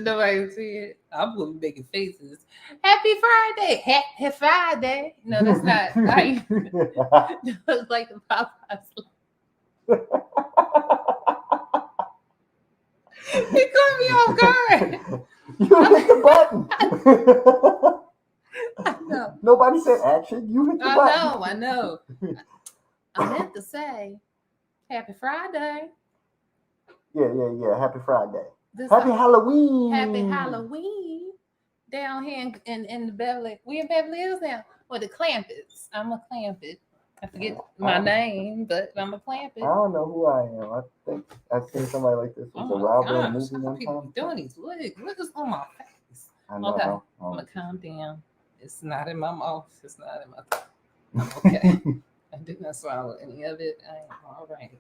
Nobody see it. I'm gonna be making faces. Happy Friday. Happy Friday. No, that's not how you it's like the Popeyes. He caught me off guard. You hit the button. I know. Nobody said action. You hit the button. I know. I meant to say Happy Friday. Yeah. Happy Friday. Happy Halloween. Happy Halloween. Down here in the Beverly. We in Beverly Hills now. Or the Clampets. I'm a Clampet. I forget my name, but I'm a Clampet. I don't know who I am. I think I've seen somebody like this. It's a robbery movie one time. Doing these. Look is on my face. I know. Okay. I'm gonna calm down. It's not in my mouth. It's not in my throat. Okay. I did not swallow any of it. I am all right.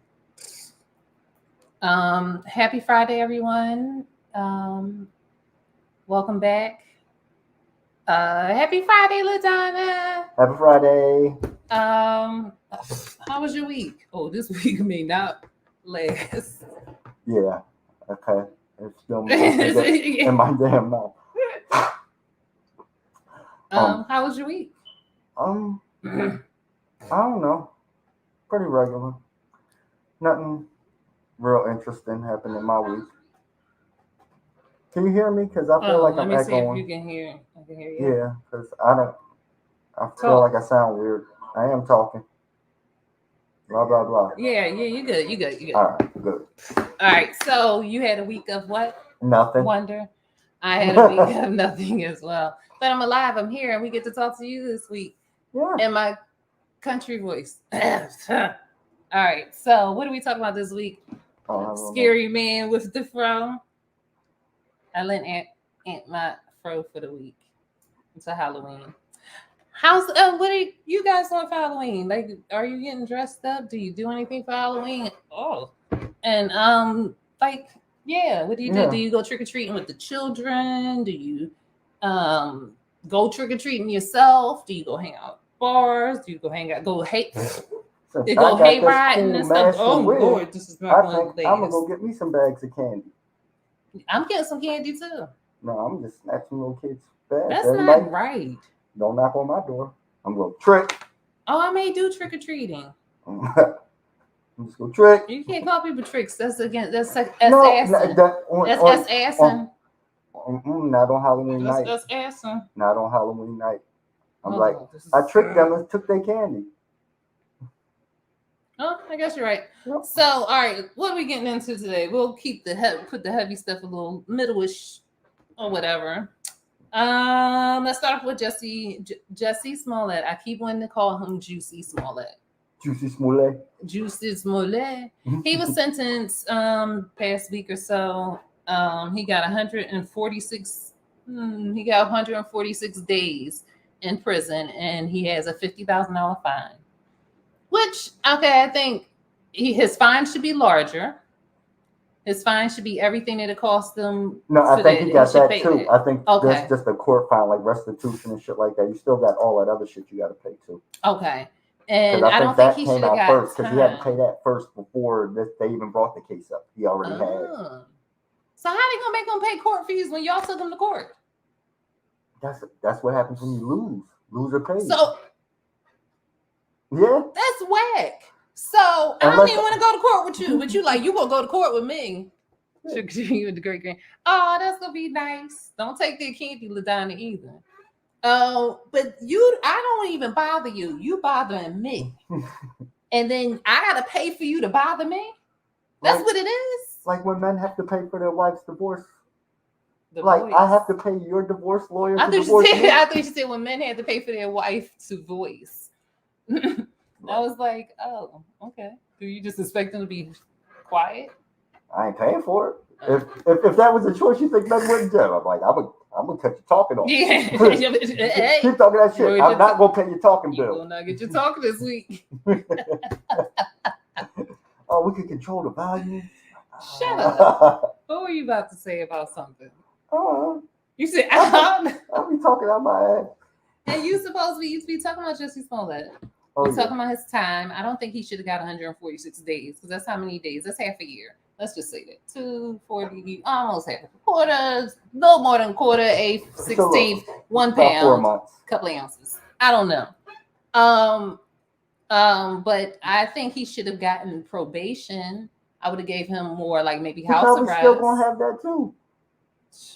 Happy Friday, everyone. Welcome back. Happy Friday, LaDonna. Happy Friday. How was your week? Oh, this week may not last. Yeah. Okay. It's still in my damn mouth. How was your week? I don't know. Pretty regular. Nothing real interesting happened in my week. Can you hear me? Because I feel like I'm echoing. Let me see if you can hear. I can hear you. Yeah, because I feel like I sound weird. I am talking. Blah, blah, blah. Yeah, you good. All right, good. All right, so you had a week of what? Nothing. Wonder. I had a week of nothing as well. But I'm alive. I'm here, and we get to talk to you this week. Yeah. In my country voice. All right, so what are we talking about this week? Scary man with the fro. I lent Aunt my fro for the week. It's a Halloween. What are you guys doing for Halloween? Like, are you getting dressed up? Do you do anything for Halloween? Oh, and what do you do? Do you go trick or treating with the children? Do you go trick or treating yourself? Do you go hang out at bars? Do you go hang out? Go riding and stuff? Oh Lord, this is not one of the I'm gonna go get me some bags of candy. I'm getting some candy too. No, I'm just snatching little kids' bags. That's not right. Don't knock on my door. I'm going to trick. Oh, I may do trick or treating. I'm just going to trick. You can't call people tricks. That's like assassin. That's assassin. Not on Halloween night. That's assassin. Not on Halloween night. I tricked them and took their candy. Oh, I guess you're right. Yep. So, all right, what are we getting into today? We'll keep put the heavy stuff a little middle-ish or whatever. Let's start off with Jesse Smollett. I keep wanting to call him Juicy Smollett. Juicy Smollett. Juicy Smollett. He was sentenced past week or so. He got 146. He got 146 days in prison, and he has a $50,000 fine. Which, okay, I think his fine should be larger. His fine should be everything that it cost them. No, I think he got that too. That. I think that's just a court fine, like restitution and shit like that. You still got all that other shit you got to pay too. Okay. And I don't think he should have got first because he had to pay that first before they even brought the case up. He already had. So how they gonna make him pay court fees when y'all took him to court? That's what happens when you lose. Loser pays. So yeah, that's whack. So I don't even want to go to court with you. But you like, you gonna go to court with me. You with the great grand. Oh, that's gonna be nice. Don't take that candy, LaDonna, either. But I don't even bother you. You bothering me. And then I gotta pay for you to bother me. That's what it is. Like when men have to pay for their wife's divorce. I have to pay your divorce lawyer to divorce me. I thought you said when men had to pay for their wife to voice. I was like, oh, okay. Do you just expect them to be quiet? I ain't paying for it. If that was a choice, you think men wouldn't do? I'm like, I'm gonna cut your talking off. Yeah. Hey, keep talking that shit. I'm not gonna pay your talking bill. You will not get your talking this week. Oh, we can control the volume. Shut up. What were you about to say about something? You said I'll be talking out my ass. And you supposed to be talking about Jesse Smollett. We're talking about his time. I don't think he should have got 146 days because that's how many days? That's half a year. Let's just say that 240, almost half a quarter, a little more than a quarter, eighth, 16th, 1 About 4 pound, months. couple of ounces. I don't know. But I think he should have gotten probation. I would have gave him more, like maybe house probably arrest. still gonna have that too.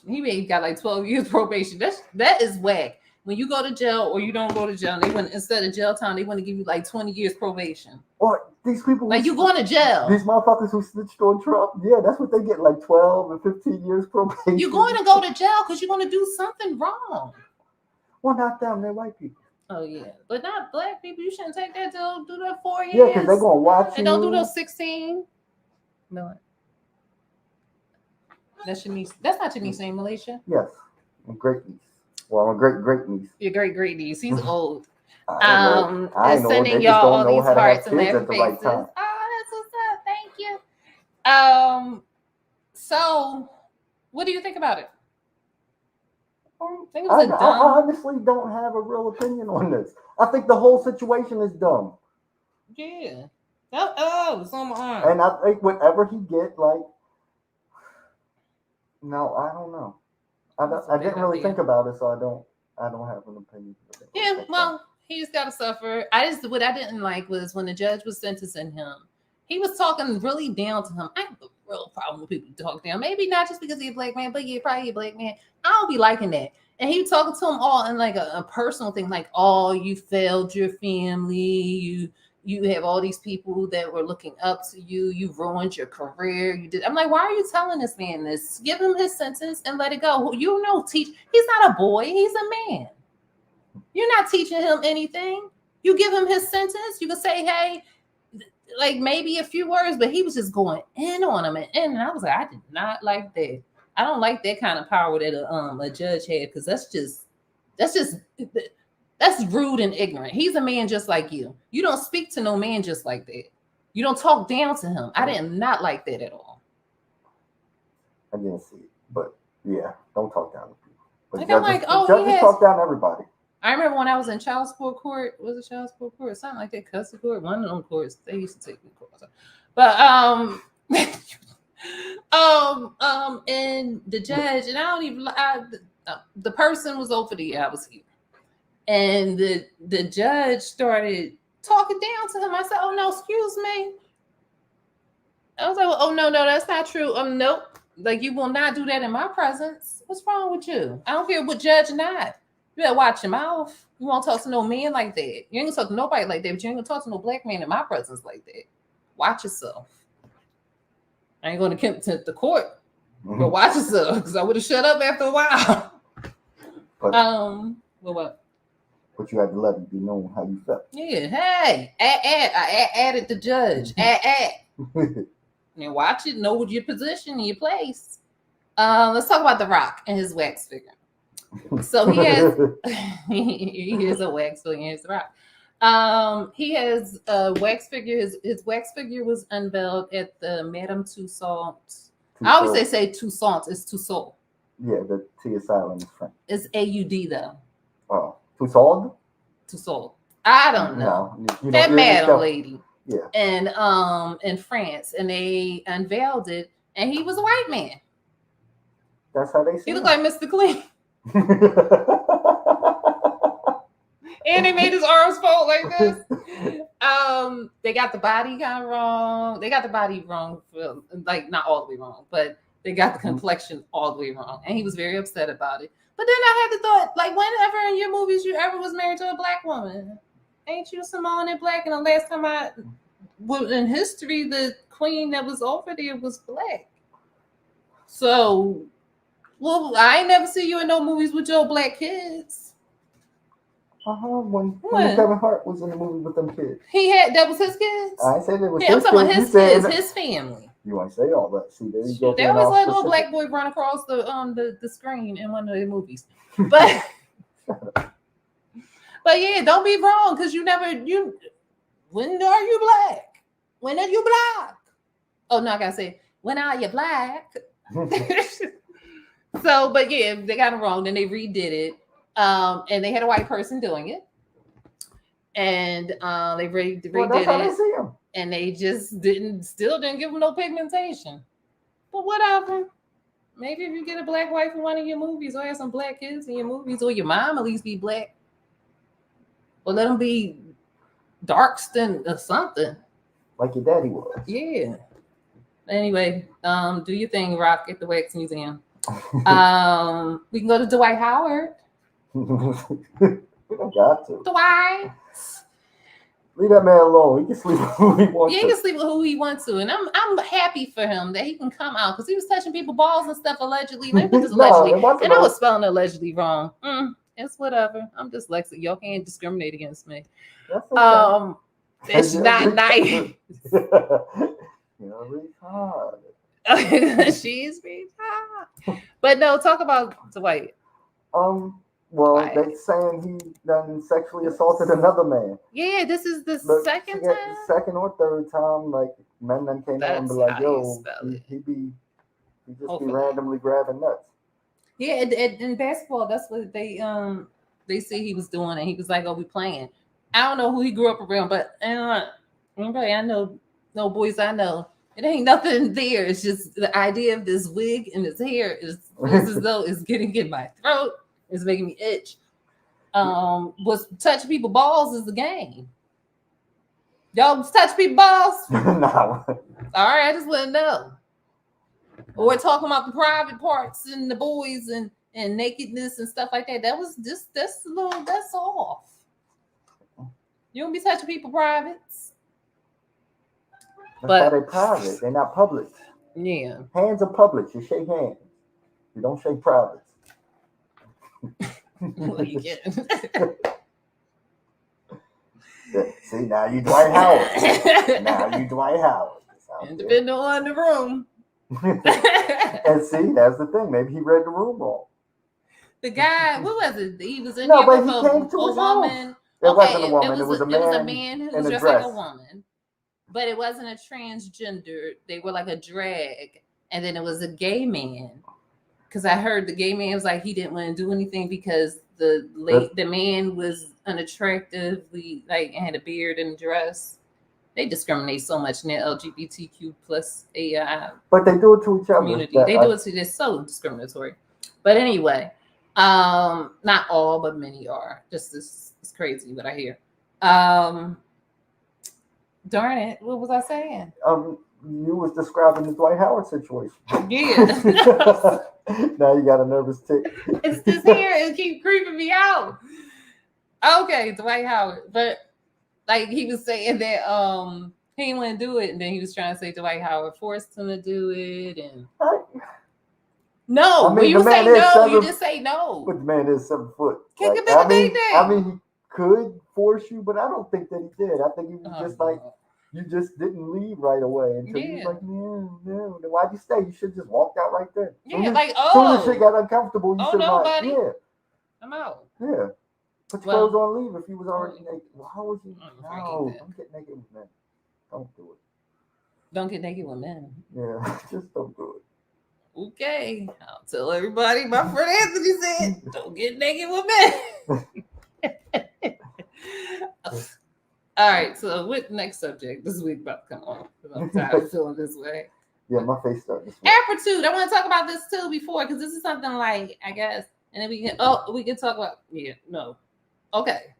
He maybe got like 12 years probation. That is whack. When you go to jail or you don't go to jail, they want, instead of jail time, they want to give you like 20 years probation. Or these people like you going to jail. These motherfuckers who snitched on Trump, yeah, that's what they get, like 12 and 15 years probation. You're going to go to jail because you're going to do something wrong. Well, not them, they're white people. Oh yeah, but not black people. You shouldn't take that to do that 4 years. Yeah, because they're gonna watch you. And don't do those 16. No. That's your niece. That's not your niece name, Malaysia. Yes, I'm great niece. Well, I'm a great niece. Your great niece. He's old. I and know. sending They y'all just all don't know these how to have hearts and kids laughing at the faces. right time. Oh, that's what's up. Thank you. So what do you think about it? I honestly don't have a real opinion on this. I think the whole situation is dumb. Yeah. Oh, it's on my arm. And I think whatever he get, like, no, I don't know. I didn't really think about it, so I don't have an opinion. Yeah, well, he's got to suffer. What I didn't like was when the judge was sentencing him, he was talking really down to him. I have a real problem with people who talk down. Maybe not just because he's a black man, but yeah, probably a black man. I don't be liking that. And he was talking to him all in like a personal thing, like, oh, you failed your family, you have all these people that were looking up to you, you ruined your career, you did. I'm like, why are you telling this man this? Give him his sentence and let it go. You know, he's not a boy, he's a man. You're not teaching him anything. You give him his sentence, you can say, hey, like maybe a few words, but he was just going in on him and I was like, I did not like that. I don't like that kind of power that a judge had, because that's rude and ignorant. He's a man just like you. You don't speak to no man just like that. You don't talk down to him. I did not like that at all. I didn't see it, but yeah, don't talk down to people. But like, I'm like, judges talk down to everybody. I remember when I was in child support court. Was it child support court? Something like that. Custody court. One of them courts. They used to take me to court. But and the judge, and I don't even. The person was over there. I was here, and the judge started talking down to him. I said, "Oh no, excuse me." I was like, "Oh no, that's not true." Nope. Like, you will not do that in my presence. What's wrong with you? I don't care what judge or not. You better watch your mouth. You won't talk to no man like that. You ain't gonna talk to nobody like that, but you ain't gonna talk to no black man in my presence like that. Watch yourself. I ain't gonna contempt the court, but watch yourself, because I would have shut up after a while. But, what? But you had to let it be known how you felt. Yeah, hey, I added the judge. And watch it, know your position and your place. Let's talk about The Rock and his wax figure. So he has a wax figure. Here's The Rock. He has a wax figure. His wax figure was unveiled at the Madame Tussauds. I always say Tussauds. It's Tussauds. Yeah, the T is silent in French. It's AUD though. Oh, Tussauds? Tussauds. I don't know. No, that Madame lady. Yeah. And in France, and they unveiled it, and he was a white man. That's how they see He looked like Mr. Clean. And they made his arms fold like this. They got the body kind of wrong. They got the body wrong, like not all the way wrong, but they got the complexion all the way wrong. And he was very upset about it. But then I had the thought, like, whenever in your movies you ever was married to a black woman, ain't you Samoan and black? And the last time in history, the queen that was over there was black. So, well, I ain't never see you in no movies with your black kids. When Kevin Hart was in the movie with them kids. That was his kids? I said it was his kids. I'm talking about his kids, his family. You want to say all that? See, there you go. They always let a little black boy run across the screen in one of their movies. But yeah, don't be wrong, because when are you black? When are you black? Oh no, I gotta say, when are you black? So, but yeah, they got it wrong. Then they redid it. And they had a white person doing it. And they redid that's how they see him. and they just still didn't give him no pigmentation. But whatever. Maybe if you get a black wife in one of your movies, or have some black kids in your movies, or your mom at least be black, or let them be dark skinned or something, like your daddy was. Yeah. Anyway, do your thing, Rock, at the Wax Museum. We can go to Dwight Howard. We don't got to. Dwight. Leave that man alone. He can sleep with who he wants to. He can sleep with who he wants to. And I'm happy for him that he can come out, because he was touching people's balls and stuff allegedly. Let me put this allegedly. And I was spelling allegedly wrong. It's whatever. I'm dyslexic. Y'all can't discriminate against me. Okay. It's not nice. You're retarded. She's retarded. But no, talk about Dwight. Well, they're saying he done sexually assaulted another man. Yeah, this is the second time? Second or third time, like, men then came out and be like, yo, he just be randomly grabbing nuts. Yeah, in basketball, that's what they say he was doing, and he was like, oh, we playing. I don't know who he grew up around, but anybody I know, no boys I know, it ain't nothing there. It's just the idea of this wig and his hair is as though it's getting in my throat. It's making me itch. Was touching people balls is the game. Y'all touch people balls? No. All right, I just want to know. Or we're talking about the private parts and the boys and nakedness and stuff like that. That's off. You don't be touching people privates. That's why they're private. They're not public. Yeah. Hands are public. You shake hands. You don't shake privates. What are you getting? See, now you Dwight Howard. And depending on the room. And see, that's the thing. Maybe he read the room wrong. The guy, what was it? He was in there with a woman. It wasn't a woman. It was a man. It was a man who was dressed like a woman. But it wasn't a transgender. They were like a drag. And then it was a gay man. Because I heard the gay man was like, he didn't want to do anything because the man was unattractively, like, had a beard and a dress. They discriminate so much in the LGBTQ plus AI. But they do it to each other. Community. They do it to this, so discriminatory. But anyway, not all, but many are. Just this is crazy what I hear. Darn it, what was I saying? You was describing the Dwight Howard situation. Yeah. Now you got a nervous tick. It's this hair. It keeps creeping me out. Okay, Dwight Howard. But like he was saying that he didn't want to do it, and then he was trying to say Dwight Howard forced him to do it, and no, when you say no, you just say no. But the man is 7 foot. Kick him in the big day. I mean, he could force you, but I don't think that he did. I think he was just like, you just didn't leave right away until he was like, no. Then why'd you stay? You should just walked out right there. Yeah, as soon as shit got uncomfortable, you should have buddy. Yeah. I'm out. Yeah. Put your clothes on, leave if he was already naked. How would you? No, don't get naked with men. Don't do it. Don't get naked with men. Yeah, just don't do it. Okay, I'll tell everybody. My friend Anthony said, "Don't get naked with men." All right, so what next subject this week about to come on? I'm tired of feeling this way. Yeah, my face started. Aptitude. I want to talk about this too before, because this is something like, I guess, and then we can talk about okay.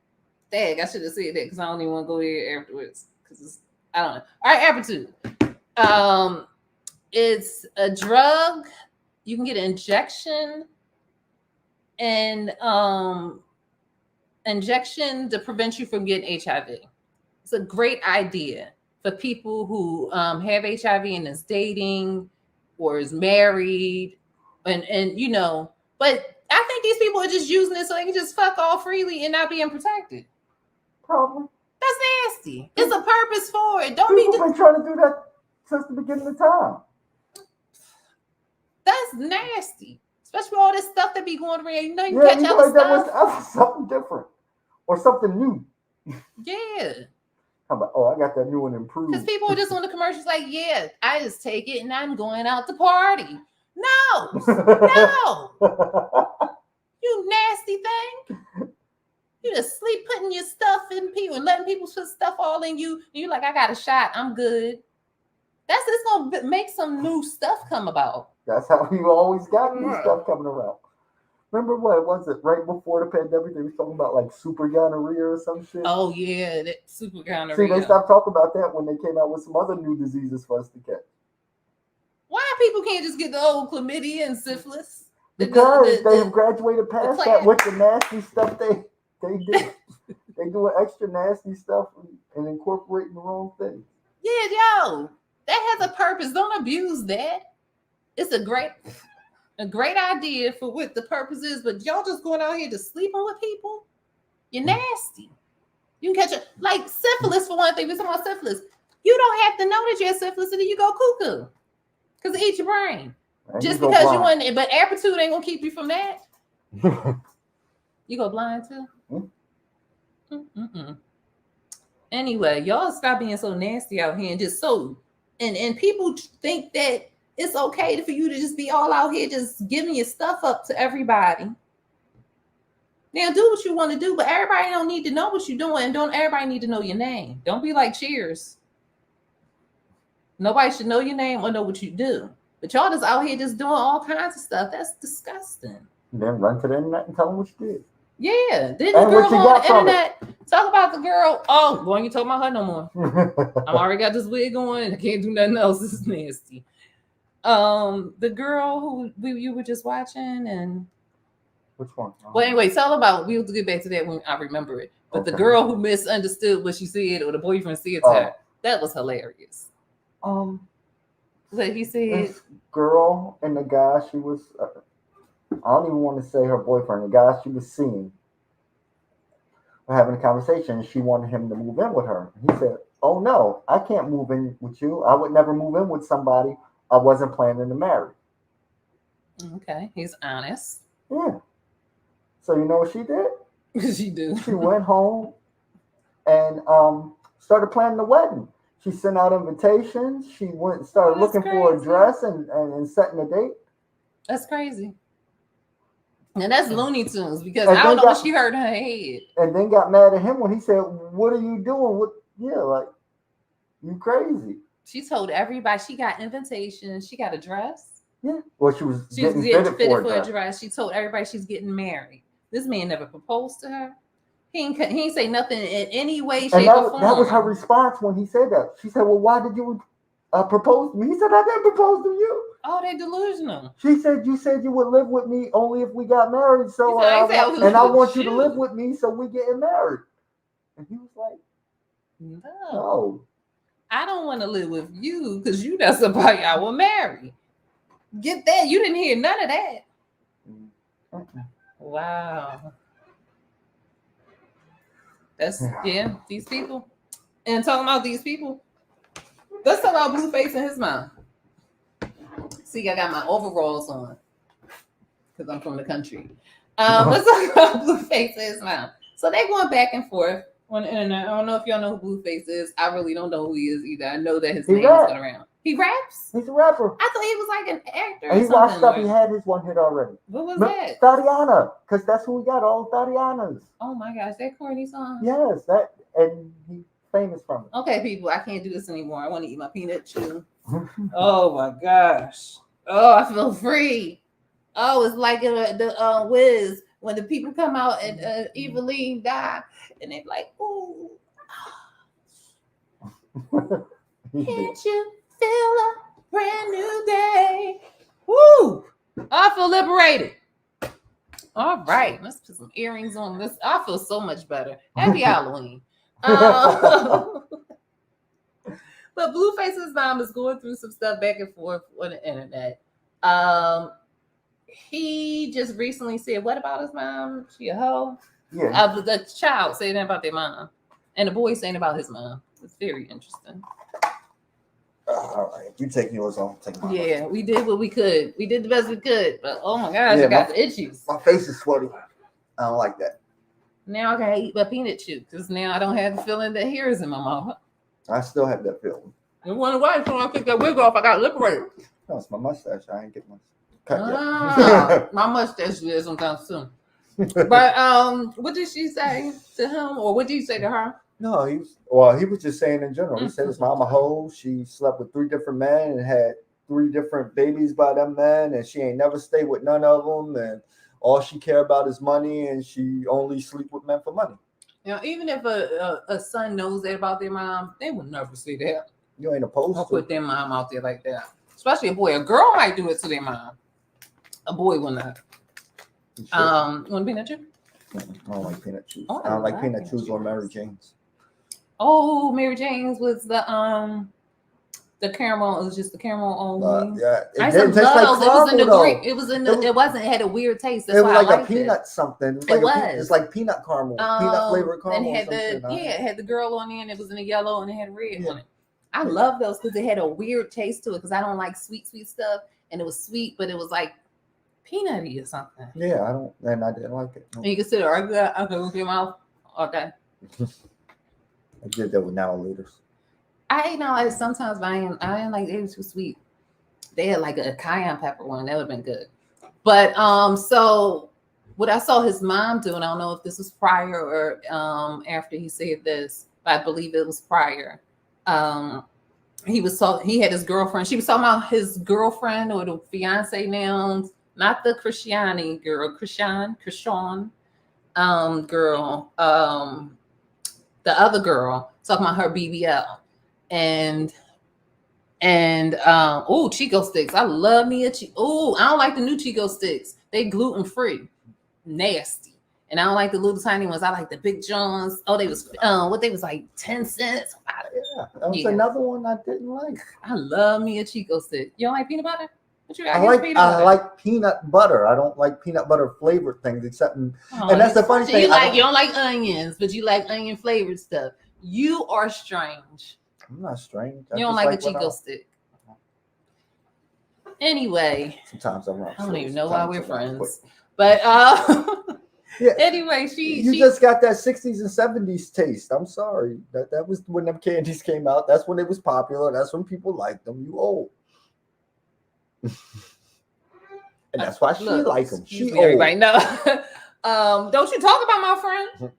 Dang, I should have said that because I don't even want to go there afterwards because I don't know. All right, aptitude. It's a drug. You can get an injection to prevent you from getting HIV. It's a great idea for people who have HIV and is dating or is married, and but I think these people are just using it so they can just fuck all freely and not being protected. Probably. That's nasty. It's a purpose for it. People been trying to do that since the beginning of time. That's nasty. Especially all this stuff that be going around. You catch other stuff. That was something different or something new. Yeah. How about, I got that new and improved. Because people are just on the commercials like, yeah, I just take it and I'm going out to party. No. You nasty thing. You just sleep putting your stuff in people and letting people put stuff all in you. And you're like, I got a shot. I'm good. It's gonna make some new stuff come about. That's how you always got new stuff coming around. Remember what was it? Right before the pandemic, they were talking about like super gonorrhea or some shit. Oh yeah, that super gonorrhea. See, they stopped talking about that when they came out with some other new diseases for us to catch. Why people can't just get the old chlamydia and syphilis? Because they have graduated past that with the nasty stuff they do. They doing extra nasty stuff and incorporating the wrong thing. Yeah, yo, that has a purpose. Don't abuse that. It's a great idea for what the purpose is, but y'all just going out here to sleeping with people. You're nasty. You can catch it like syphilis for one thing. We're talking about syphilis. You don't have to know that you have syphilis until you go cuckoo, because it eats your brain. And just because you want it, but amplitude ain't gonna keep you from that. You go blind too. Anyway, y'all stop being so nasty out here and just so and people think that it's okay for you to just be all out here just giving your stuff up to everybody. Now do what you want to do, but everybody don't need to know what you're doing. Don't everybody need to know your name. Don't be like Cheers. Nobody should know your name or know what you do. But y'all just out here just doing all kinds of stuff. That's disgusting. Then run to the internet and tell them what you did. Yeah. Then the girl on the internet talk about the girl. Oh, boy, you talk about her no more. I already got this wig on. I can't do nothing else. This is nasty. The girl who you were just watching and which one? Well, anyway, tell about. We'll get back to that when I remember it. But the girl who misunderstood what she said, or the boyfriend said to her, that was hilarious. Like he said, this girl and the guy she was. I don't even want to say her boyfriend. The guy she was seeing were having a conversation, and she wanted him to move in with her. He said, "Oh no, I can't move in with you. I would never move in with somebody I wasn't planning to marry." Okay, he's honest. Yeah. So you know what she did? She do. She went home and started planning the wedding. She sent out invitations. She went and started looking for a dress and setting a date. That's crazy. And that's Looney Tunes because I don't know what she heard in her head. And then got mad at him when he said, "What are you doing? What? Yeah, like you crazy." She told everybody she got invitations. She got a dress. Yeah. Well, she was getting fitted for a dress. She told everybody she's getting married. This man never proposed to her. He ain't say nothing in any way, shape, or form. That was her response when he said that. She said, "Well, why did you propose to me?" He said, "I didn't propose to you." Oh, they delusional. She said, "You said you would live with me only if we got married. So I want you to live with me, so we getting married." And he was like, "No, I don't want to live with you because you not somebody I will marry." Get that? You didn't hear none of that. Wow. That's these people. And talking about these people, let's talk about Blueface and his mom. See, I got my overalls on because I'm from the country. Let's talk about Blueface and his mom. So they're going back and forth on the internet. I don't know if y'all know who Blueface is. I really don't know who he is either. I know that his name is going around. He raps? He's a rapper. I thought he was like an actor. And he washed up. He had his one hit already. What was that? Tatiana, because that's who we got. All the Tatianas. Oh my gosh, that corny song. Yes, that, and he's famous from it. Okay, people, I can't do this anymore. I want to eat my peanut chew. Oh my gosh. Oh, I feel free. Oh, it's like the Wiz when the people come out and Eveline died, and they're like, "Ooh, can't you feel a brand new day?" Woo! I feel liberated. All right, let's put some earrings on this. I feel so much better. Happy Halloween. But Blueface's mom is going through some stuff back and forth on the internet. He just recently said, "What about his mom? She a hoe?" Yeah. The child saying that about their mom, and the boy saying about his mom. It's very interesting. All right, you take yours on. Take mine. Yeah, we did what we could. We did the best we could, but oh my gosh, I got the itchies. My face is sweaty. I don't like that. Now I gotta eat my peanut chew because now I don't have the feeling that hair is in my mouth. I still have that feeling. I wonder why. So I took that wig off. I got liberated. No, it's my mustache. I ain't get my cut yet. My mustache is sometime soon. But what did she say to him, or what did you say to her? No, he was just saying in general. He said his mama hoe. She slept with 3 different men and had 3 different babies by them men, and she ain't never stayed with none of them. And all she care about is money, and she only sleep with men for money. You know, even if a son knows that about their mom, they will never say that. You ain't opposed Or to put their mom out there like that. Especially a boy. A girl might do it to their mom. A boy will not. You want a peanut chip? I don't like peanut chews. Oh, I don't like peanut chews or Mary Jane's. Oh, Mary Jane's was the caramel. It was just the caramel only. Yeah, I used to love those. It was in the green. It was in the. It wasn't. It had a weird taste. That's it was why like I liked a peanut it. something. It was. It's like peanut caramel, peanut flavored caramel. And it had it had the girl on it, and it was in the yellow, and it had red on it. I love those because it had a weird taste to it. Because I don't like sweet stuff, and it was sweet, but it was like peanutty or something. Yeah, I didn't like it. And you can sit there, okay, with your mouth, okay. I did that with now leaders. I ate now like sometimes, but I didn't like it was too sweet. They had like a cayenne pepper one that would have been good. But so what I saw his mom do, and I don't know if this was prior or after he said this, but I believe it was prior. He had his girlfriend. She was talking about his girlfriend or the fiance now, not the Christiani girl, Krishan girl, the other girl, talking about her BBL and Chico sticks. I love me a Chico. I don't like the new Chico sticks. They gluten free, nasty. And I don't like the little tiny ones. I like the big Johns. Oh, they was like 10 cents. Yeah, that was another one I didn't like. I love me a Chico stick. You don't like peanut butter? What you got? I like peanut butter. I don't like peanut butter flavored things except and that's the funny thing. You don't like onions, but you like onion flavored stuff. You are strange. I'm not strange. You don't like a Chico stick. Anyway, sometimes I'm wrong. I don't even know why we're friends. But yeah. Anyway, she just got that 60s and 70s taste. I'm sorry. That was when them candies came out. That's when it was popular. That's when people liked them. You old. And that's why she like them. She old. Everybody know. Don't you talk about my friend?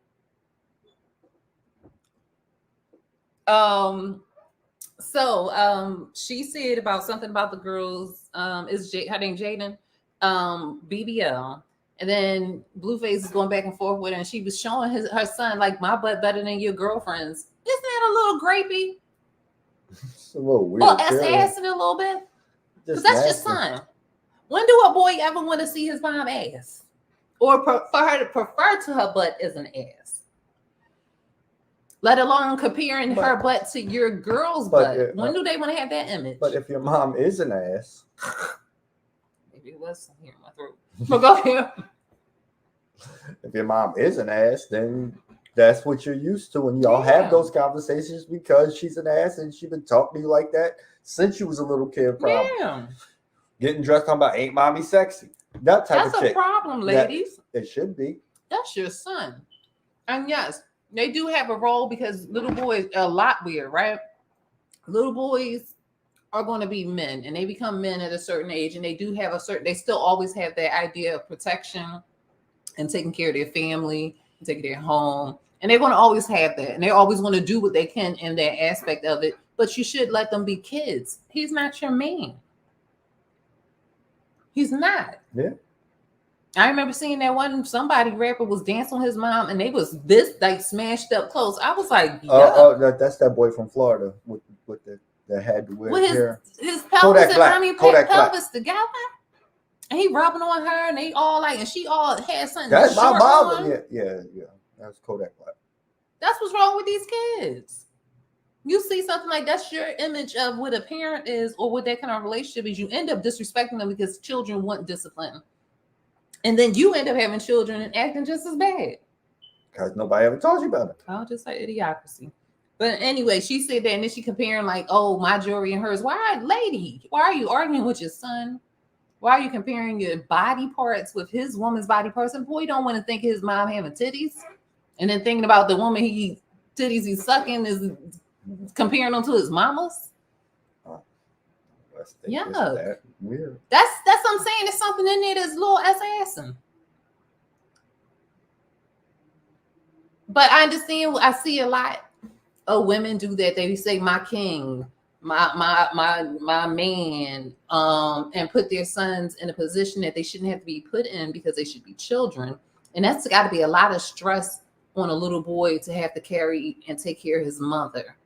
So she said about something about the girls. Is her name Jaden? BBL. And then Blueface is going back and forth with her, and she was showing her son like my butt better than your girlfriend's. Isn't that a little grapey? It's a little weird. Well, ass in a little bit. Because that's your son. When do a boy ever want to see his mom ass? Or for her to prefer to her butt as an ass? Let alone comparing her butt to your girl's butt. When do they want to have that image? But if your mom is an ass. Maybe it was here in my throat. But go ahead. If your mom is an ass, then that's what you're used to. And y'all have those conversations because she's an ass and she's been talking to you like that since you was a little kid. Probably. Yeah. Getting dressed talking about ain't mommy sexy. That type of chick. That's a problem, ladies. It should be. That's your son. And yes, they do have a role because little boys are a lot weird, right? Little boys are going to be men and they become men at a certain age, and they still always have that idea of protection and taking care of their family and taking their home, and they're going to always have that, and they always want to do what they can in that aspect of it. But you should let them be kids. He's not your man. He's not. Yeah. I remember seeing that somebody rapper was dancing with his mom, and they was this like smashed up clothes. I was like, that's that boy from Florida with that had to wear his pelvis and mommy pelvis together, and he rubbing on her, and they all like, and she all had something. That's my mom. Yeah. That's Kodak Black. That's what's wrong with these kids. You see something like that's your image of what a parent is, or what that kind of relationship is. You end up disrespecting them because children want discipline, and then you end up having children and acting just as bad because nobody ever told you about it. I'll just say idiocracy. But anyway, she said that, and then she comparing like, oh, my jewelry and hers. Why, lady? Why are you arguing with your son? Why are you comparing your body parts with his woman's body parts? And boy, don't want to think his mom having titties, and then thinking about the woman titties he's sucking is comparing them to his mama's. Yeah, that weird. That's what I'm saying. There's something in there that's a little assassin. But I understand. I see a lot of women do that. They say my king, my man, and put their sons in a position that they shouldn't have to be put in because they should be children. And that's got to be a lot of stress on a little boy to have to carry and take care of his mother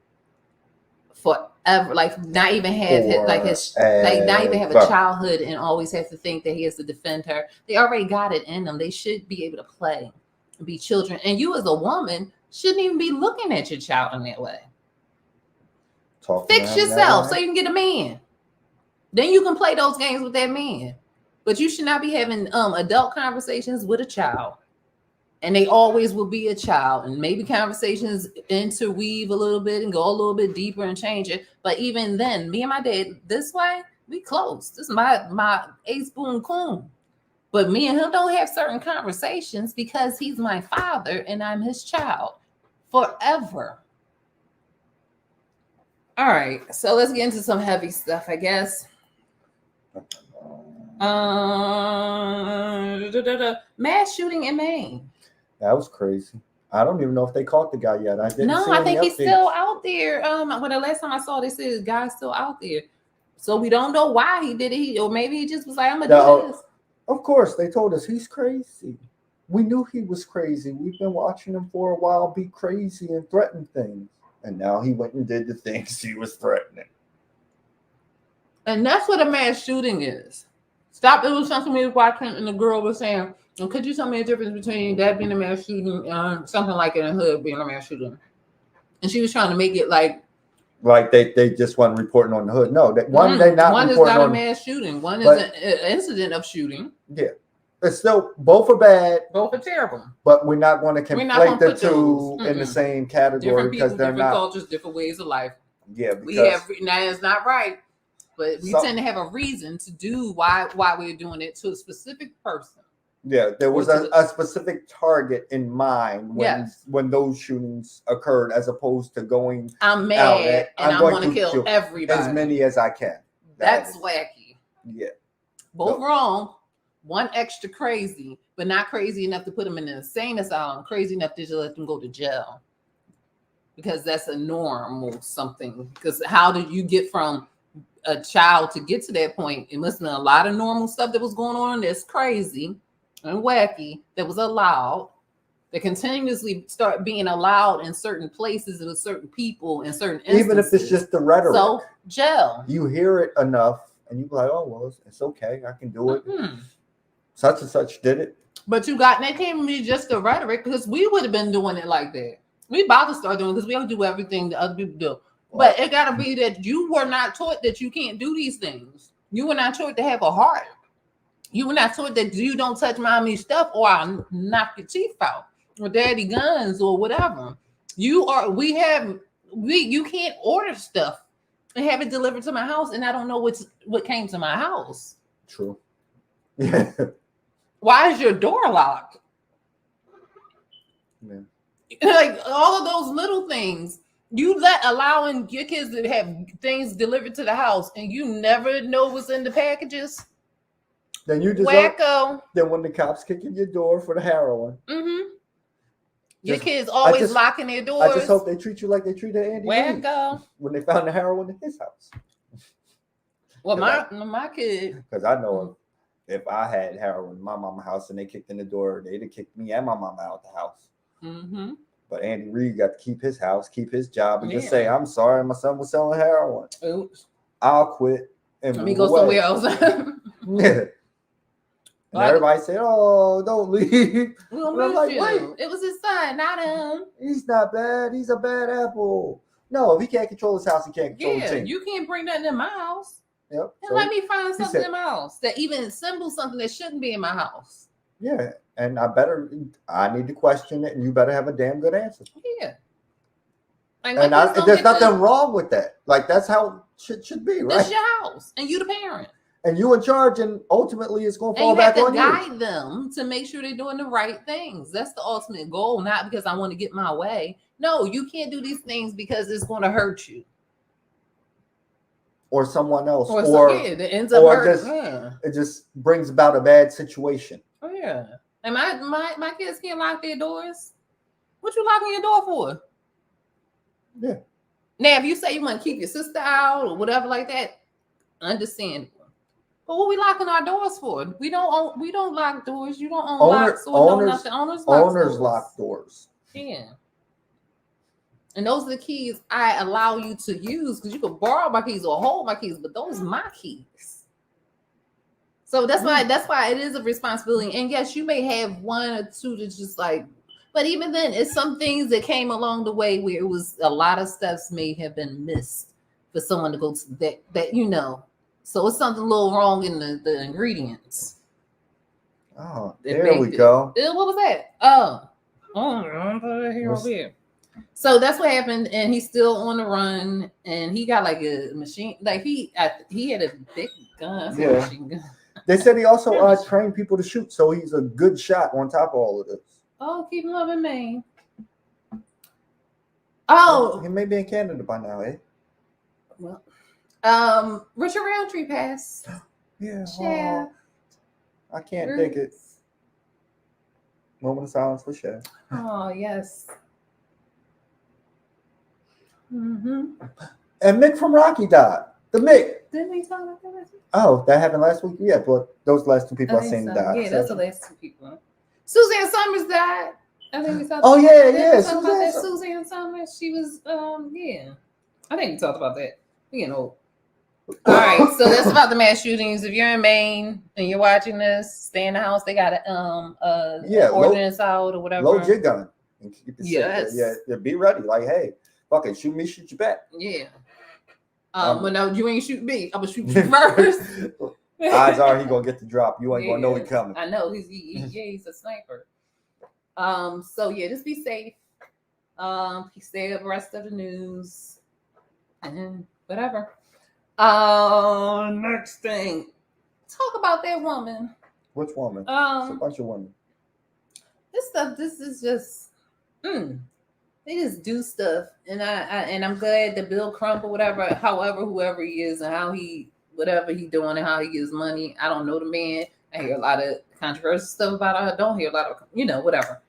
forever, like not even have not even have a childhood and always have to think that he has to defend her. They already got it in them. They should be able to play and be children. And you as a woman shouldn't even be looking at your child in that way. Fix yourself so you can get a man. Then you can play those games with that man. But you should not be having adult conversations with a child. And they always will be a child. And maybe conversations interweave a little bit and go a little bit deeper and change it. But even then, me and my dad, this way, we close. This is my ace boon coon. But me and him don't have certain conversations because he's my father and I'm his child forever. All right. So let's get into some heavy stuff, I guess. Mass shooting in Maine. That was crazy. I don't even know if they caught the guy yet. I think he's still out there. When the last time I saw this, the guy's still out there. So we don't know why he did it. Or maybe he just was like, I'm gonna do this. Of course, they told us he's crazy. We knew he was crazy. We've been watching him for a while be crazy and threaten things. And now he went and did the things he was threatening. And that's what a mass shooting is. Stop. It was something we were watching, and the girl was saying, could you tell me the difference between that being a mass shooting, something like in the hood being a mass shooting? And she was trying to make it like they just wasn't reporting on the hood. No, one is not a mass shooting. One is an incident of shooting. Yeah, it's still both are bad. Both are terrible. But we're not going to conflate the two in the same category because they're different cultures, different ways of life. Yeah, we have now. It's not right, but we tend to have a reason to do why we're doing it to a specific person. Yeah, there was a specific target in mind when those shootings occurred, as opposed to going. I'm mad and I want to kill everybody, as many as I can. That's wacky. Yeah, both wrong. One extra crazy, but not crazy enough to put them in an insane asylum. Crazy enough to just let them go to jail because that's a norm or something. Because how did you get from a child to get to that point? And listen to a lot of normal stuff that was going on that's crazy and wacky that was allowed, that continuously start being allowed in certain places and with certain people in certain instances. Even if it's just the rhetoric. So jail. You hear it enough and you be like, oh, well, it's okay. I can do it. Such and such did it. But that can't be just the rhetoric because we would have been doing it like that. We about to start doing it because we don't do everything that other people do. But it got to be that you were not taught that you can't do these things. You were not taught to have a heart. You were not taught that you don't touch mommy's stuff or I'll knock your teeth out or daddy guns or whatever. You can't order stuff and have it delivered to my house and I don't know what came to my house. True. Yeah. Why is your door locked? Yeah. Like all of those little things. You allowing your kids to have things delivered to the house and you never know what's in the packages. Then you just wacko. Then when the cops kick in your door for the heroin, your kids always locking their doors. I just hope they treat you like they treated Andy wacko when they found the heroin in his house. Well, my kid, because I know if I had heroin in my mama's house and they kicked in the door, they'd have kicked me and my mama out the house. But Andy Reid got to keep his house, keep his job, and just say, "I'm sorry, my son was selling heroin. Oops, I'll quit and let me go somewhere else." Yeah. And everybody said, "Oh, don't leave." I'm like, wait, it was his son, not him. He's not bad. He's a bad apple. No, if he can't control his house, he can't control the team. You can't bring nothing in my house. Yep. And let me find something in my house that even symbols something that shouldn't be in my house. Yeah, and I need to question it, and you better have a damn good answer. Yeah. Like, there's nothing wrong with that. Like, that's how it should be, right? It's your house, and you the parent. And you in charge, and ultimately it's going to fall back on you. You have to guide them to make sure they're doing the right things. That's the ultimate goal, not because I want to get my way. No, you can't do these things because it's going to hurt you. Or someone else. It ends up hurting. It just brings about a bad situation. Oh, yeah. And my kids can't lock their doors. What you locking your door for? Yeah. Now, if you say you want to keep your sister out or whatever like that, understandable. But what we locking our doors for? We don't lock doors. You don't own locks or no nothing. Owners lock doors. Yeah. And those are the keys I allow you to use because you can borrow my keys or hold my keys, but those are my keys. So that's why it is a responsibility. And yes, you may have one or two to just like, but even then, it's some things that came along the way where it was a lot of steps may have been missed for someone to go to that you know. So it's something a little wrong in the ingredients. Oh, there we go. What was that? Oh, here. So that's what happened, and he's still on the run, and he got like a machine, like he had a big gun. Yeah. Machine gun. They said he also trained people to shoot, so he's a good shot on top of all of this. Oh, keep loving me. Oh, he may be in Canada by now, eh? Well, Richard Roundtree passed. Yeah. Oh, I can't take it. Moment of silence for Chef. Oh yes. Mm-hmm. And Mick from Rocky died. The Mick. Didn't we talk about that last week? Oh, that happened last week? Yeah, but those last two people I seen died. Yeah, that's the last two people. Suzanne Summers died. I think we talked about that. Suzanne Summers. She was yeah. I think we talked about that. We getting old. All right, so that's about the mass shootings. If you're in Maine and you're watching this, stay in the house. They got a ordinance out or whatever. Load your gun. And keep it yes. Yeah, be ready. Like, hey, fuck it, shoot me, shoot you back. Yeah. Well, no, you ain't shoot me. I'm gonna shoot you first. Odds are he gonna get the drop. You ain't gonna know he coming. I know he's a sniper. So yeah, just be safe. Stay abreast of the news and whatever. Next thing, talk about that woman. Which woman? It's a bunch of women. This is just, they just do stuff, and I'm glad that Bill Crump or whatever, whoever he is, and whatever he doing and how he gives money. I don't know the man. I hear a lot of controversial stuff about it. I don't hear a lot of, whatever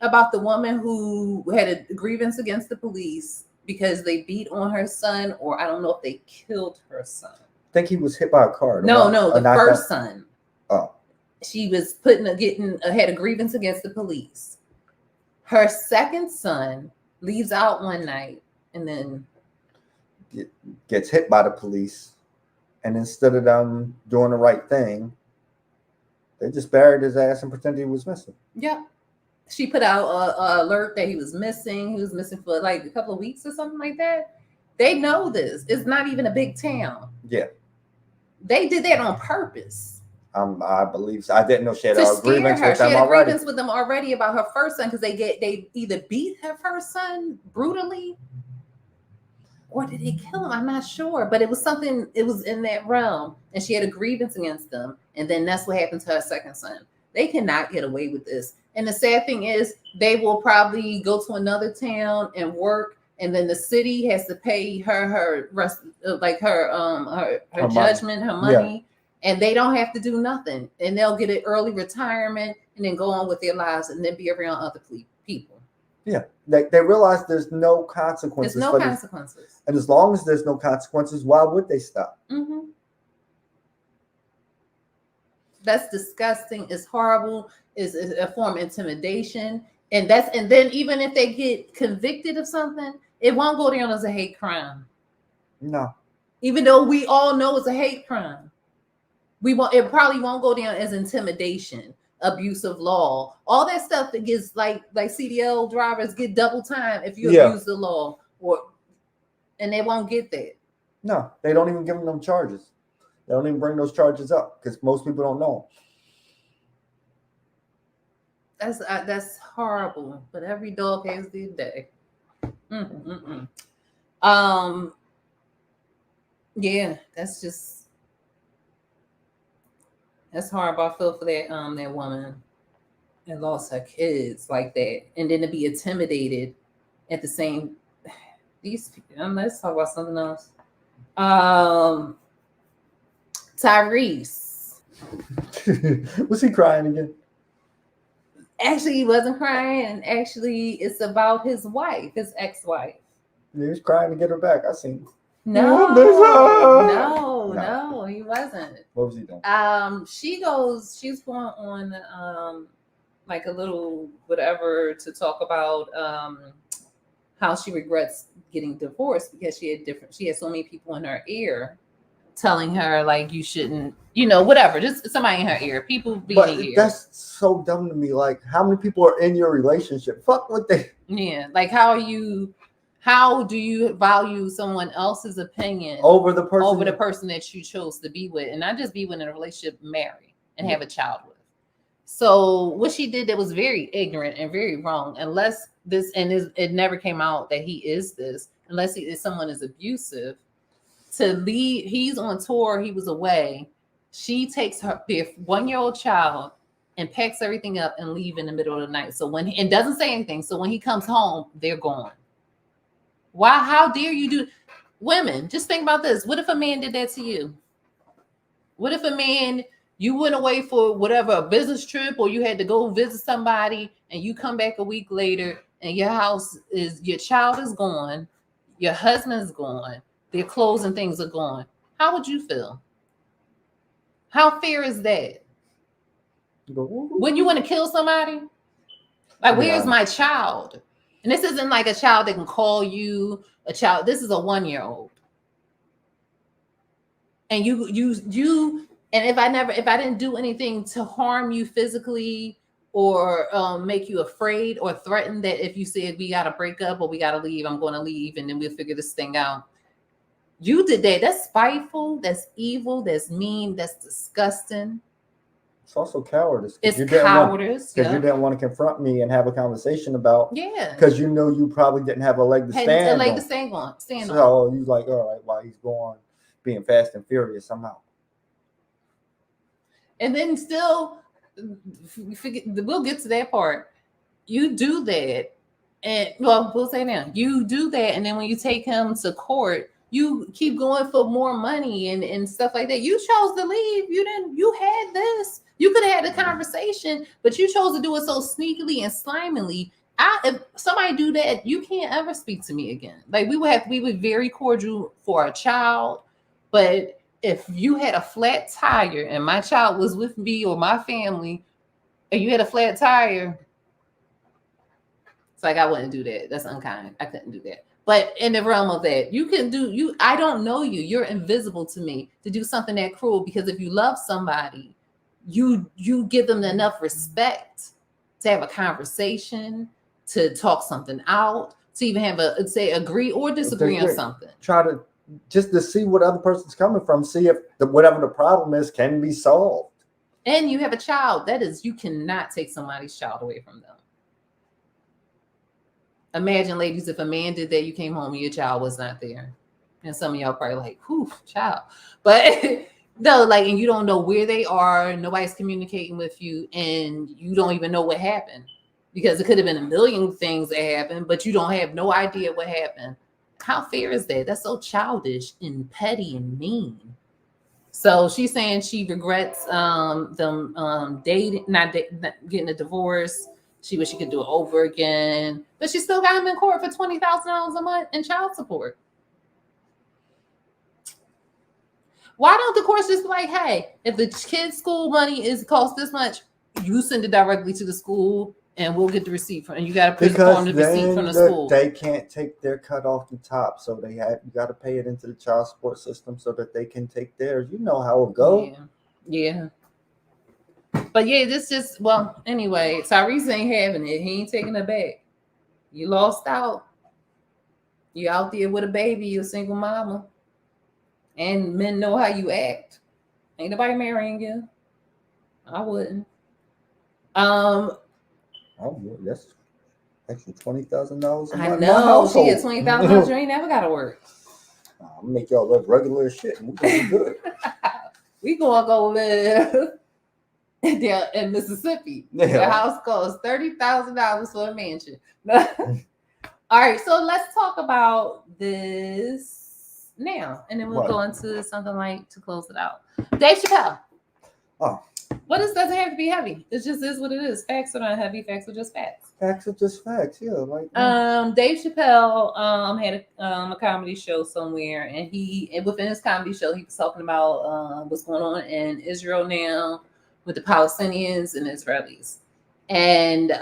about the woman who had a grievance against the police because they beat on her son, or I don't know if they killed her son. I think he was hit by a car. No, the first son. Oh. She was had a grievance against the police. Her second son leaves out one night and then gets hit by the police. And instead of them doing the right thing, they just buried his ass and pretended he was missing. Yeah. She put out a alert that he was missing. He was missing for like a couple of weeks or something like that. They know this. It's not even a big town. Yeah. They did that on purpose. I believe so. I didn't know she had a grievance with them already. She had a grievance with them already about her first son because they either beat her first son brutally or did they kill him? I'm not sure. But it was something, it was in that realm. And she had a grievance against them. And then that's what happened to her second son. They cannot get away with this. And the sad thing is they will probably go to another town and work, and then the city has to pay her judgment, her money, and they don't have to do nothing. And they'll get an early retirement and then go on with their lives and then be around other people. Yeah. They realize there's no consequences. There's no consequences. And as long as there's no consequences, why would they stop? Mm-hmm. That's disgusting. It's horrible. Is a form of intimidation, and then even if they get convicted of something, it won't go down as a hate crime. No, even though we all know it's a hate crime, it probably won't go down as intimidation, abuse of law, all that stuff that gets like CDL drivers get double time if you abuse the law, and they won't get that. No, they don't even give them charges. They don't even bring those charges up because most people don't know. That's horrible, but every dog has their day. Yeah, that's horrible. I feel for that woman that lost her kids like that, and then to be intimidated at the same. These people. Let's talk about something else. Tyrese. Was he crying again? Actually, he wasn't crying. Actually, it's about his wife, his ex-wife. He was crying to get her back. I seen. No, No. no, he wasn't. What was he doing? She's going on like a little whatever to talk about how she regrets getting divorced because she had so many people in her ear telling her like you shouldn't, whatever, just somebody in her ear, people being in your ear. That's so dumb to me. Like, how many people are in your relationship? Fuck what they. Yeah, like how do you value someone else's opinion over the person that you chose to be with, and not just be with in a relationship, marry and have a child with? So what she did that was very ignorant and very wrong, unless it never came out that he is this, unless someone is abusive. To leave, he's on tour, he was away. She takes their 1-year-old child and packs everything up and leave in the middle of the night. So and doesn't say anything. So when he comes home, they're gone. Why? How dare you do? Women, just think about this. What if a man did that to you? What if a man, you went away for whatever, a business trip, or you had to go visit somebody, and you come back a week later and your child is gone, your husband's gone, their clothes and things are gone? How would you feel? How fair is that? Wouldn't you want to kill somebody? Like, where's my child? And this isn't like a child that can call you a child. This is a 1-year-old. And and if I didn't do anything to harm you physically or make you afraid or threaten that if you said we got to break up or we got to leave, I'm going to leave and then we'll figure this thing out. You did that. That's spiteful. That's evil. That's mean. That's disgusting. It's also cowardice. It's cowardice. Because you didn't want to confront me and have a conversation about. Yeah. Because you know you probably didn't have a leg to stand on. So you like, all right, while he's going, being fast and furious somehow. And then still, we'll get to that part. You do that. And well, we'll say now, you do that. And then when you take him to court, you keep going for more money and stuff like that. You chose to leave. You had this. You could have had a conversation, but you chose to do it so sneakily and slimily. If somebody do that, you can't ever speak to me again. Like, we would be very cordial for a child, but if you had a flat tire and my child was with me or my family, and you had a flat tire, it's like I wouldn't do that. That's unkind. I couldn't do that. But in the realm of that, I don't know you. You're invisible to me to do something that cruel, because if you love somebody, you give them enough respect to have a conversation, to talk something out, to even have agree or disagree on something. Try to just to see what other person's coming from, see if whatever the problem is can be solved. And you have a child. You cannot take somebody's child away from them. Imagine, ladies, if a man did that, you came home and your child was not there. And some of y'all probably like, whew, child. But no, like, and you don't know where they are. Nobody's communicating with you, and you don't even know what happened, because it could have been a million things that happened, but you don't have no idea what happened. How fair is that? That's so childish and petty and mean. So she's saying she regrets them dating, not getting a divorce. She wish she could do it over again, but she still got him in court for $20,000 a month in child support. Why don't the courts just be like, hey, if the kid's school money cost this much, you send it directly to the school and we'll get the receipt from, and you got to perform the receipt from the school. They can't take their cut off the top, so you got to pay it into the child support system so that they can take theirs. You know how it goes. Yeah. But yeah, anyway, Tyrese ain't having it. He ain't taking it back. You lost out. You out there with a baby, you're a single mama. And men know how you act. Ain't nobody marrying you. I wouldn't. That's actually $20,000 a month. I know. She had $20,000. You ain't never got to work. I'll make y'all look regular as shit. And we're gonna be good. We gonna go live down in Mississippi. Yeah. The house costs $30,000 for a mansion. All right, so let's talk about this now, and then we'll go into something like to close it out. Dave Chappelle. Oh, Well, this doesn't have to be heavy. It just is what it is. Facts are not heavy. Facts are just facts. Facts are just facts. Yeah, like Dave Chappelle had a comedy show somewhere, and within his comedy show he was talking about what's going on in Israel now with the Palestinians and Israelis, and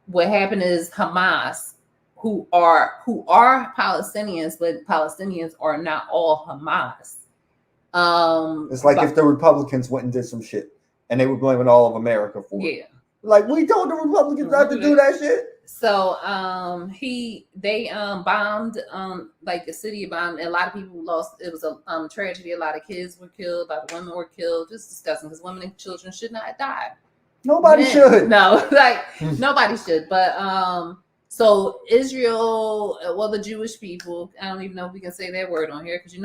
what happened is Hamas, who are Palestinians, but Palestinians are not all Hamas. It's like if the Republicans went and did some shit, and they were blaming all of America for it. Like, we told the Republicans not to do that shit. So they bombed like the city bombed, and a lot of people lost. It was a tragedy. A lot of kids were killed. A lot of women were killed. Just disgusting, because women and children should not die. Nobody should. No, like nobody should. But so Israel, well, the Jewish people. I don't even know if we can say that word on here, because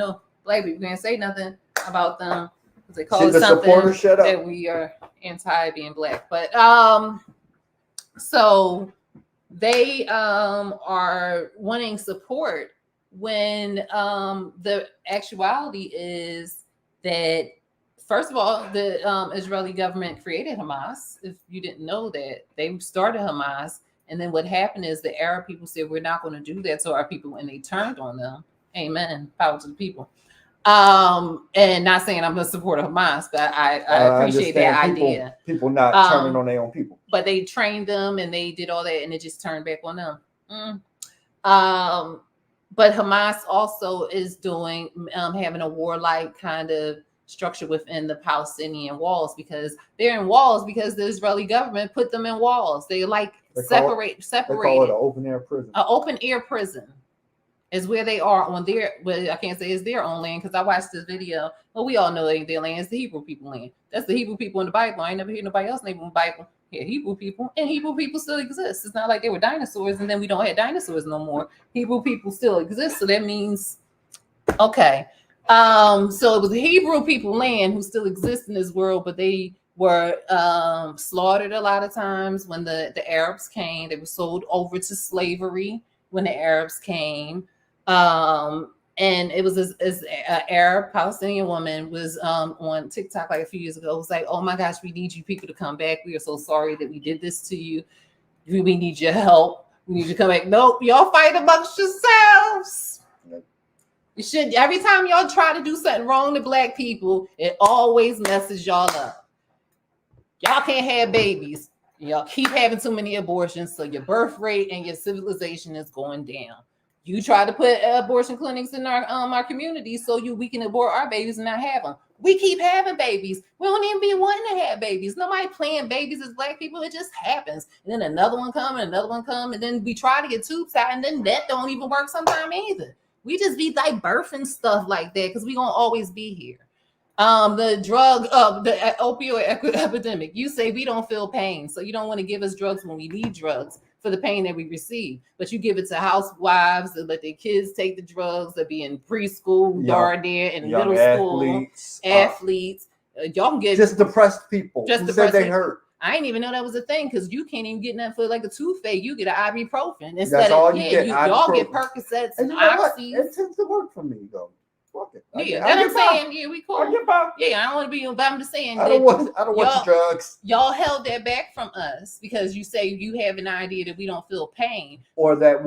black people can't say nothing about them. They call it something that we are anti being black. But so they are wanting support when the actuality is that, first of all, the Israeli government created Hamas. If you didn't know that, they started Hamas. And then what happened is the Arab people said, we're not going to do that to our people, and they turned on them. Amen. Power to the people. And not saying I'm a supporter of Hamas, but I appreciate that idea. People not turning on their own people. But they trained them and they did all that, and it just turned back on them. But Hamas also is doing having a warlike kind of structure within the Palestinian walls, because they're in walls because the Israeli government put them in walls. They separate. They call it an open air prison. An open air prison is where they are on their, well, I can't say it's their own land, because I watched this video. Well, we all know their land is the Hebrew people land. That's the Hebrew people in the Bible. I ain't never heard nobody else name in the Bible. Yeah, Hebrew people, and Hebrew people still exist. It's not like they were dinosaurs and then we don't have dinosaurs no more. Hebrew people still exist, so that means, okay. So it was the Hebrew people land who still exist in this world, but they were slaughtered a lot of times when the Arabs came. They were sold over to slavery when the Arabs came. And it was this Arab Palestinian woman was on TikTok like a few years ago. It was like, oh my gosh, we need you people to come back. We are so sorry that we did this to you. We need your help. We need you to come back. Nope, y'all fight amongst yourselves. You should. Every time y'all try to do something wrong to black people, it always messes y'all up. Y'all can't have babies. Y'all keep having too many abortions, so your birth rate and your civilization is going down. You try to put abortion clinics in our community so we can abort our babies and not have them. We keep having babies. We don't even be wanting to have babies. Nobody playing babies as black people. It just happens. And then another one come, and another one come, and then we try to get tubes out, and then that don't even work sometime either. We just be like birthing stuff like that because we gonna always be here. The opioid epidemic. You say we don't feel pain, so you don't want to give us drugs when we need drugs for the pain that we receive, but you give it to housewives that let their kids take the drugs, that be in preschool, there in middle school, athletes. Y'all can get just depressed people. Just depressed they hurt. I didn't even know that was a thing, because you can't even get nothing for like a toothache. You get an ibuprofen instead. That's all you get. Y'all get Percocets and Oxys. It tends to work for me though. Fuck it. I'm saying. Yeah, we cool. Yeah, I don't want to be. But I'm just saying. I don't want the drugs. Y'all held that back from us because you say you have an idea that we don't feel pain, or that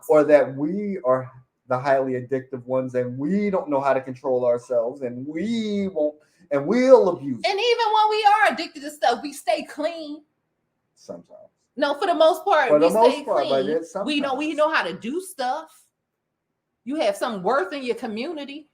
or that we are the highly addictive ones, and we don't know how to control ourselves, and we won't. And we'll abuse. And even when we are addicted to stuff, we stay clean. Sometimes. No, for the most part, we stay clean. We know how to do stuff. You have some worth in your community.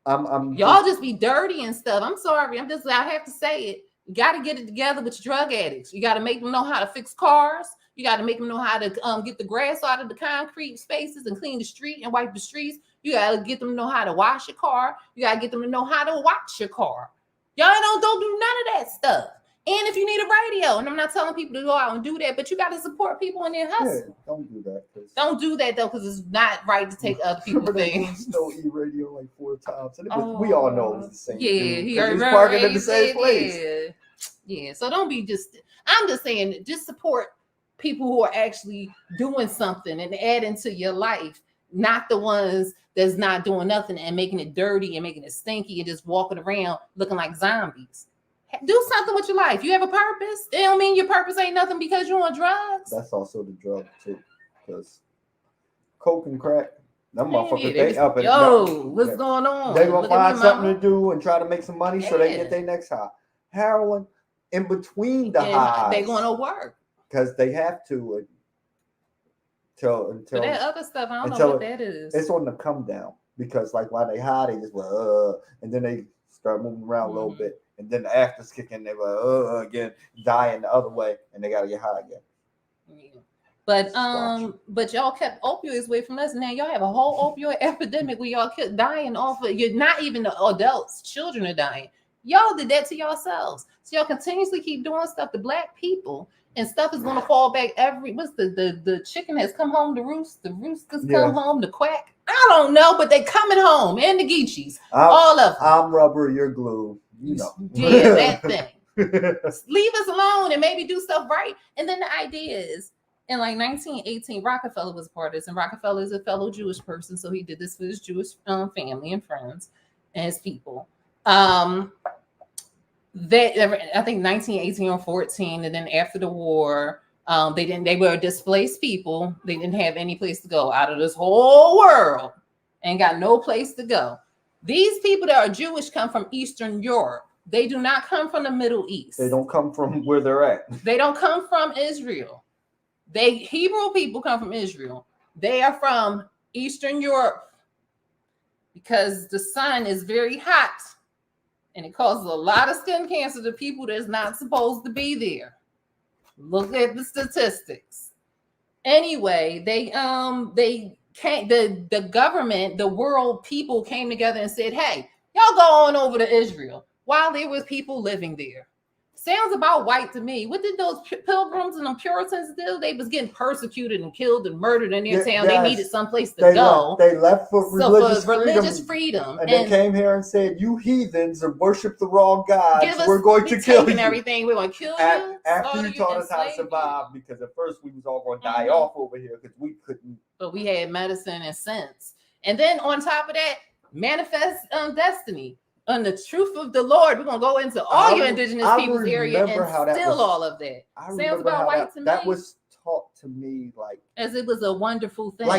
Y'all just be dirty and stuff. I'm sorry. I have to say it. You got to get it together with your drug addicts. You got to make them know how to fix cars. You got to make them know how to get the grass out of the concrete spaces and clean the street and wipe the streets. You got to get them to know how to wash your car. You got to get them to know how to watch your car. Y'all don't do none of that stuff. And if you need a radio, and I'm not telling people to go out and do that, but you got to support people in their hustle. Yeah, don't do that. Don't do that, though, because it's not right to take other people's things. Stole E-radio like 4 times. And we all know it was the same thing. Yeah, he's parking in the same place. Yeah, so don't be I'm just saying, just support people who are actually doing something and adding to your life. not the ones that's not doing nothing and making it dirty and making it stinky and just walking around looking like zombies. Do something with your life. You have a purpose. It don't mean your purpose ain't nothing because you're on drugs. That's also the drug too, because coke and crack, them Man, motherfuckers, yeah, they up and what's going on? They gonna Look find at me, something mama. to do and try to make some money so they get their next high. Heroin in between the highs. They gonna work because they have to until but that other stuff, I don't know what that is. It's on the come down because like while they high, they just and then they start moving around a little bit, and then the afters kick in, they again dying the other way, and they gotta get high again. Yeah. But y'all kept opioids away from us. Now y'all have a whole opioid epidemic where y'all kept dying off of. You're not even the adults, children are dying. Y'all did that to yourselves. So y'all continuously keep doing stuff to black people, and stuff is gonna fall back what's the chicken has come home to roost, the roosters come home to quack. I don't know, but they coming home, and the Geechees. All of them. I'm rubber, you're glue. You know. Yeah, that thing. Leave us alone and maybe do stuff right. And then the idea is in like 1918, Rockefeller was a part of this, and Rockefeller is a fellow Jewish person, so he did this for his Jewish family and friends and his people. I think 1918 or 14, and then after the war, they were displaced people. They didn't have any place to go out of this whole world and got no place to go. These people that are Jewish come from Eastern Europe. They do not come from the Middle East. They don't come from where they're at. They don't come from Israel. Hebrew people come from Israel. They are from Eastern Europe because the sun is very hot and it causes a lot of skin cancer to people that's not supposed to be there. Look at the statistics. Anyway, the government, the world people came together and said, hey, y'all go on over to Israel while there was people living there. Sounds about white to me. What did those pilgrims and them Puritans do? They was getting persecuted and killed and murdered in their town. They needed someplace to go. They left for religious freedom. And they came here and said, you heathens have worshiped the wrong gods. We're going to kill you. Everything. We're going to kill you. After you taught us how to survive, because at first we was all going to die off over here because we couldn't. But we had medicine and sense. And then on top of that, manifest destiny. On the truth of the Lord, we're gonna go into all your indigenous people's area and steal all of that. Sounds about white to me. That was taught to me like as it was a wonderful thing,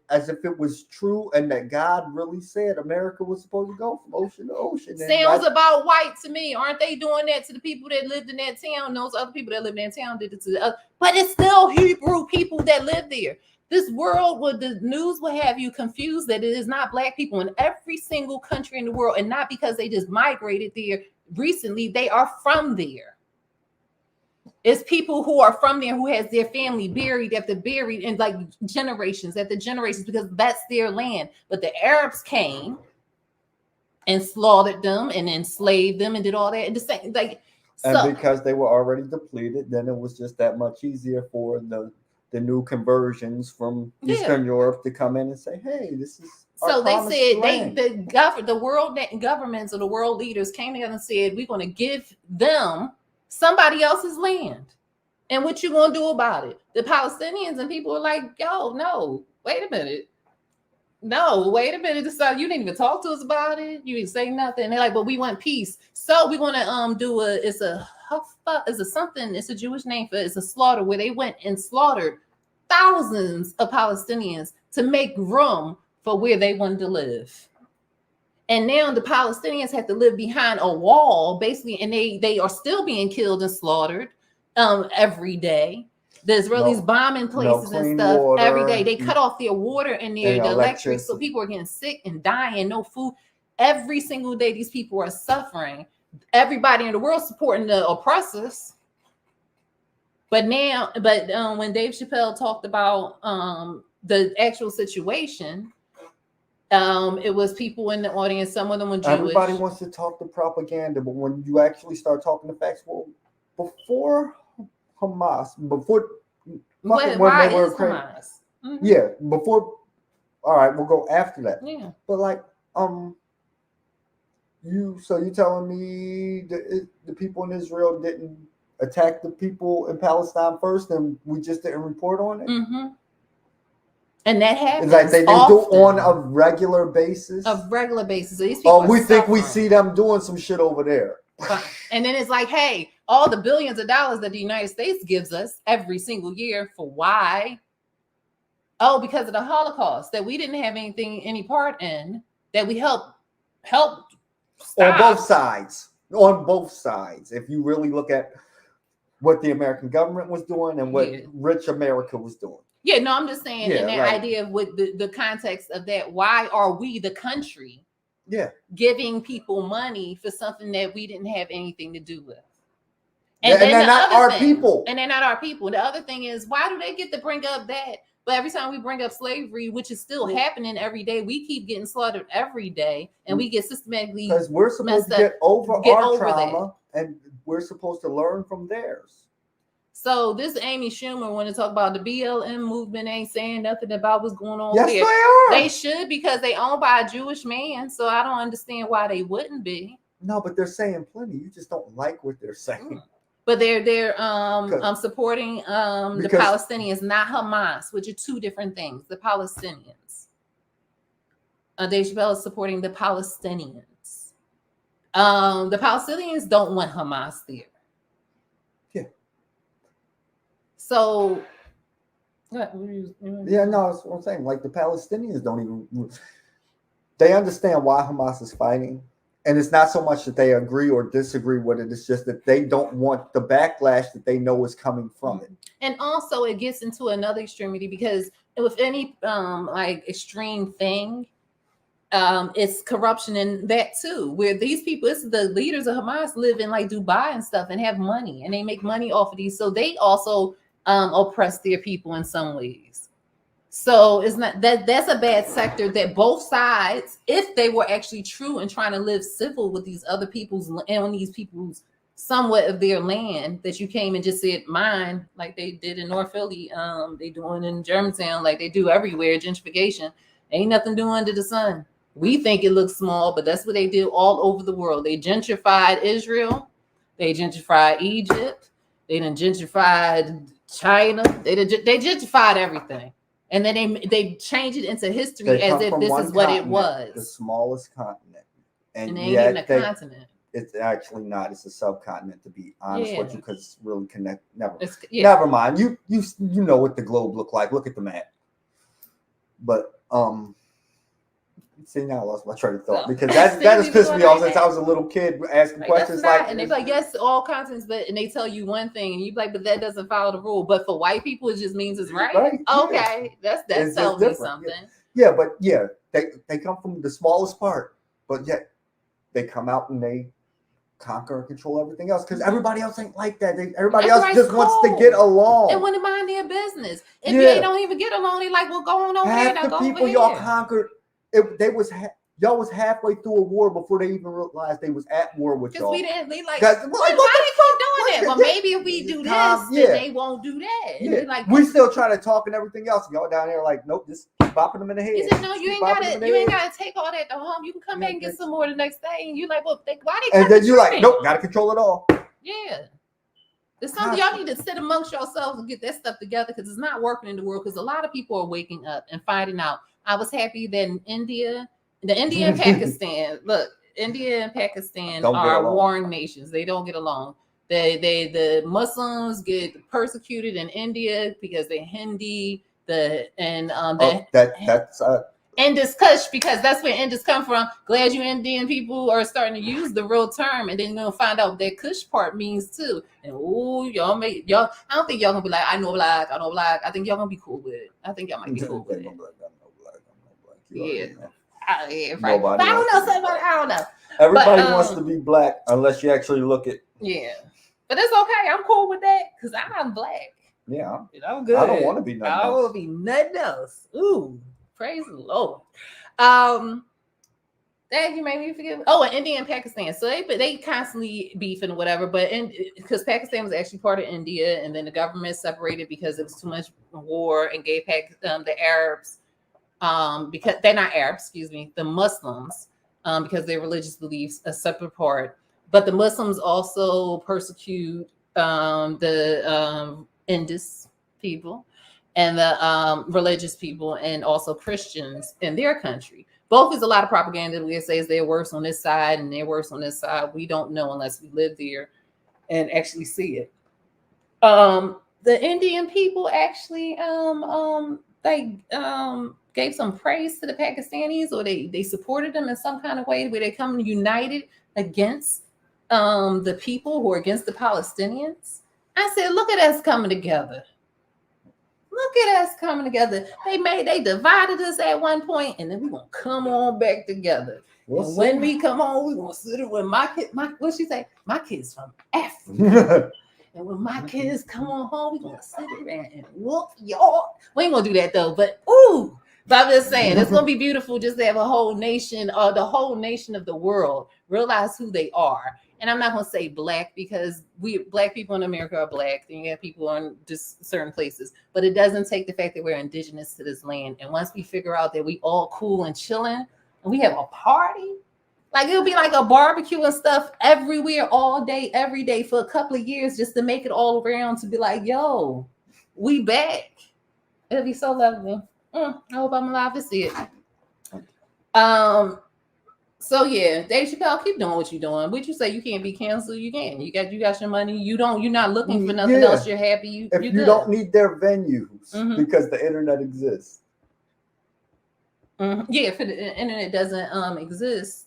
as if it was true, and that God really said America was supposed to go from ocean to ocean. Sounds about white to me. Aren't they doing that to the people that lived in that town? Those other people that lived in that town did it to the other, but it's still Hebrew people that live there. This world, the news will have you confused that it is not black people in every single country in the world, and not because they just migrated there recently. They are from there. It's people who are from there who has their family buried in like generations after generations because that's their land. But the Arabs came and slaughtered them and enslaved them and did all that. And the same, because they were already depleted, then it was just that much easier for the new conversions from Eastern Europe to come in and say, hey, this is so they said the world governments or the world leaders came together and said, we're going to give them somebody else's land. And what you going to do about it? The Palestinians and people are like, yo, no, wait a minute. No, wait a minute. You didn't even talk to us about it. You didn't say nothing. They're like, but we want peace. So we're going to it's a Jewish name for it. It's a slaughter where they went and slaughtered thousands of Palestinians to make room for where they wanted to live. And now the Palestinians have to live behind a wall, basically, and they are still being killed and slaughtered every day. The Israelis bombing places and stuff every day. They cut off their water and the electric, so people are getting sick and dying, no food. Every single day, these people are suffering. Everybody in the world supporting the oppressors. But when Dave Chappelle talked about the actual situation, it was people in the audience. Some of them were Jewish. Everybody wants to talk the propaganda, but when you actually start talking the facts, well, before Hamas, before why is Hamas? Mm-hmm. Yeah, before. All right, we'll go after that. Yeah, but like you telling me the people in Israel didn't attack the people in Palestine first, and we just didn't report on it? Mm-hmm. And that happens. It's like they do on a regular basis. A regular basis. So these people we think we see them doing some shit over there. And then it's like, hey, all the billions of dollars that the United States gives us every single year for why? Oh, because of the Holocaust that we didn't have any part in, that we helped stop. On both sides. On both sides. If you really look at what the American government was doing and what rich America was doing. Yeah, no, I'm just saying in that idea of what the context of that, why are we the country giving people money for something that we didn't have anything to do with? And then they're not our people. And they're not our people. The other thing is, why do they get to bring up that? But every time we bring up slavery, which is still happening every day, we keep getting slaughtered every day, and we get systematically because we're supposed to get over our trauma, and we're supposed to learn from theirs. So this Amy Schumer want to talk about the BLM movement ain't saying nothing about what's going on. Yes, there. They are. They should, because they owned by a Jewish man. So I don't understand why they wouldn't be. No, but they're saying plenty. You just don't like what they're saying. But they're supporting the Palestinians, not Hamas, which are two different things. The Palestinians. Dave Chappelle is supporting the Palestinians. The Palestinians don't want Hamas there. Yeah. So. Yeah, no, that's what I'm saying. Like the Palestinians don't even. They understand why Hamas is fighting. And it's not so much that they agree or disagree with it. It's just that they don't want the backlash that they know is coming from it. And also it gets into another extremity, because with any like extreme thing, it's corruption in that too, where these people, it's the leaders of Hamas, live in like Dubai and stuff and have money, and they make money off of these. So they also oppress their people in some ways. So it's not that's a bad sector that both sides, if they were actually true and trying to live civil with these other people's and on these people's somewhat of their land, that you came and just said mine, like they did in North Philly, they doing in Germantown, like they do everywhere, gentrification. Ain't nothing doing under the sun. We think it looks small, but that's what they do all over the world. They gentrified Israel, they gentrified Egypt, they done gentrified China, they gentrified everything. And then they change it into history as if this is what it was. The smallest continent. And they ain't even a continent. It's actually not. It's a subcontinent, to be honest with you, because it's really connected. Never mind. You know what the globe look like. Look at the map. But see, now I lost my train of thought, because that has pissed me off since I was a little kid asking questions and they're like, yes, all continents, but and they tell you one thing, and you be like, but that doesn't follow the rule. But for white people, it just means it's right. Okay, that's telling me something. But they come from the smallest part, but yet they come out and they conquer and control everything else, because everybody else ain't like that. Everybody else just wants to get along. They want to mind their business. If they don't even get along, they like, well, go on over there. Half the people y'all conquered. Y'all was halfway through a war before they even realized they was at war with y'all. Because we didn't. They like, why they keep doing that? Well, maybe if we do this, then they won't do that. Yeah. Like, we still trying to talk and everything else. Y'all down there like, nope, just keep bopping them in the head. He said, no, you ain't gotta take all that to home. You can come back and get some more the next day. And you like, well, why they? And then you like, nope, gotta control it all. Yeah. It's something y'all need to sit amongst yourselves and get that stuff together, because it's not working in the world. Because a lot of people are waking up and finding out. I was happy that in India and Pakistan, look, India and Pakistan are warring nations. They don't get along. The Muslims get persecuted in India because they're Hindi. Indus Kush, because that's where Indus come from. Glad you Indian people are starting to use the real term, and then you're gonna find out what that Kush part means too. And y'all. I don't think y'all gonna be like, I know black. I think y'all gonna be cool with it. I think y'all might be cool with it. Yeah. Right. But I don't know. I don't know. Everybody wants to be black unless you actually look at. Yeah. But it's okay. I'm cool with that because I'm black. Yeah. I'm good. I don't want to be nothing else. I want to be nothing else. Ooh. Praise the Lord. That you made me forget. Oh, and India and Pakistan. So they constantly beefing or whatever, but because Pakistan was actually part of India, and then the government separated because it was too much war and gave the Arabs, because they're not Arabs, the Muslims, because their religious beliefs a separate part. But the Muslims also persecute the Indus people. and the religious people and also Christians in their country. Both is a lot of propaganda. We say they're worse on this side and they're worse on this side. We don't know unless we live there and actually see it. The Indian people actually gave some praise to the Pakistanis, or they supported them in some kind of way where they come united against the people who are against the Palestinians. I said, look at us coming together. Look at us coming together. They divided us at one point, and then we're gonna come on back together. And when we come on, we're gonna sit with my kid. What she say? My kids from Africa. And when my kids come on home, we're gonna sit around and whoop y'all. We ain't gonna do that though, but ooh. But I'm just saying, it's gonna be beautiful just to have a whole nation, the whole nation of the world realize who they are. And I'm not gonna say black, because black people in America are black. Then you have people in just certain places, but it doesn't take the fact that we're indigenous to this land. And once we figure out that we all cool and chilling, and we have a party, like it'll be like a barbecue and stuff everywhere, all day, every day for a couple of years, just to make it all around to be like, yo, we back. It'll be so lovely. I hope I'm alive to see it. So yeah, Dave Chappelle, keep doing what you're doing. Would you say you can't be canceled? You can. You got your money. You're not looking for nothing else. You're happy. If you don't need their venues because the internet exists. Yeah, if the internet doesn't exist,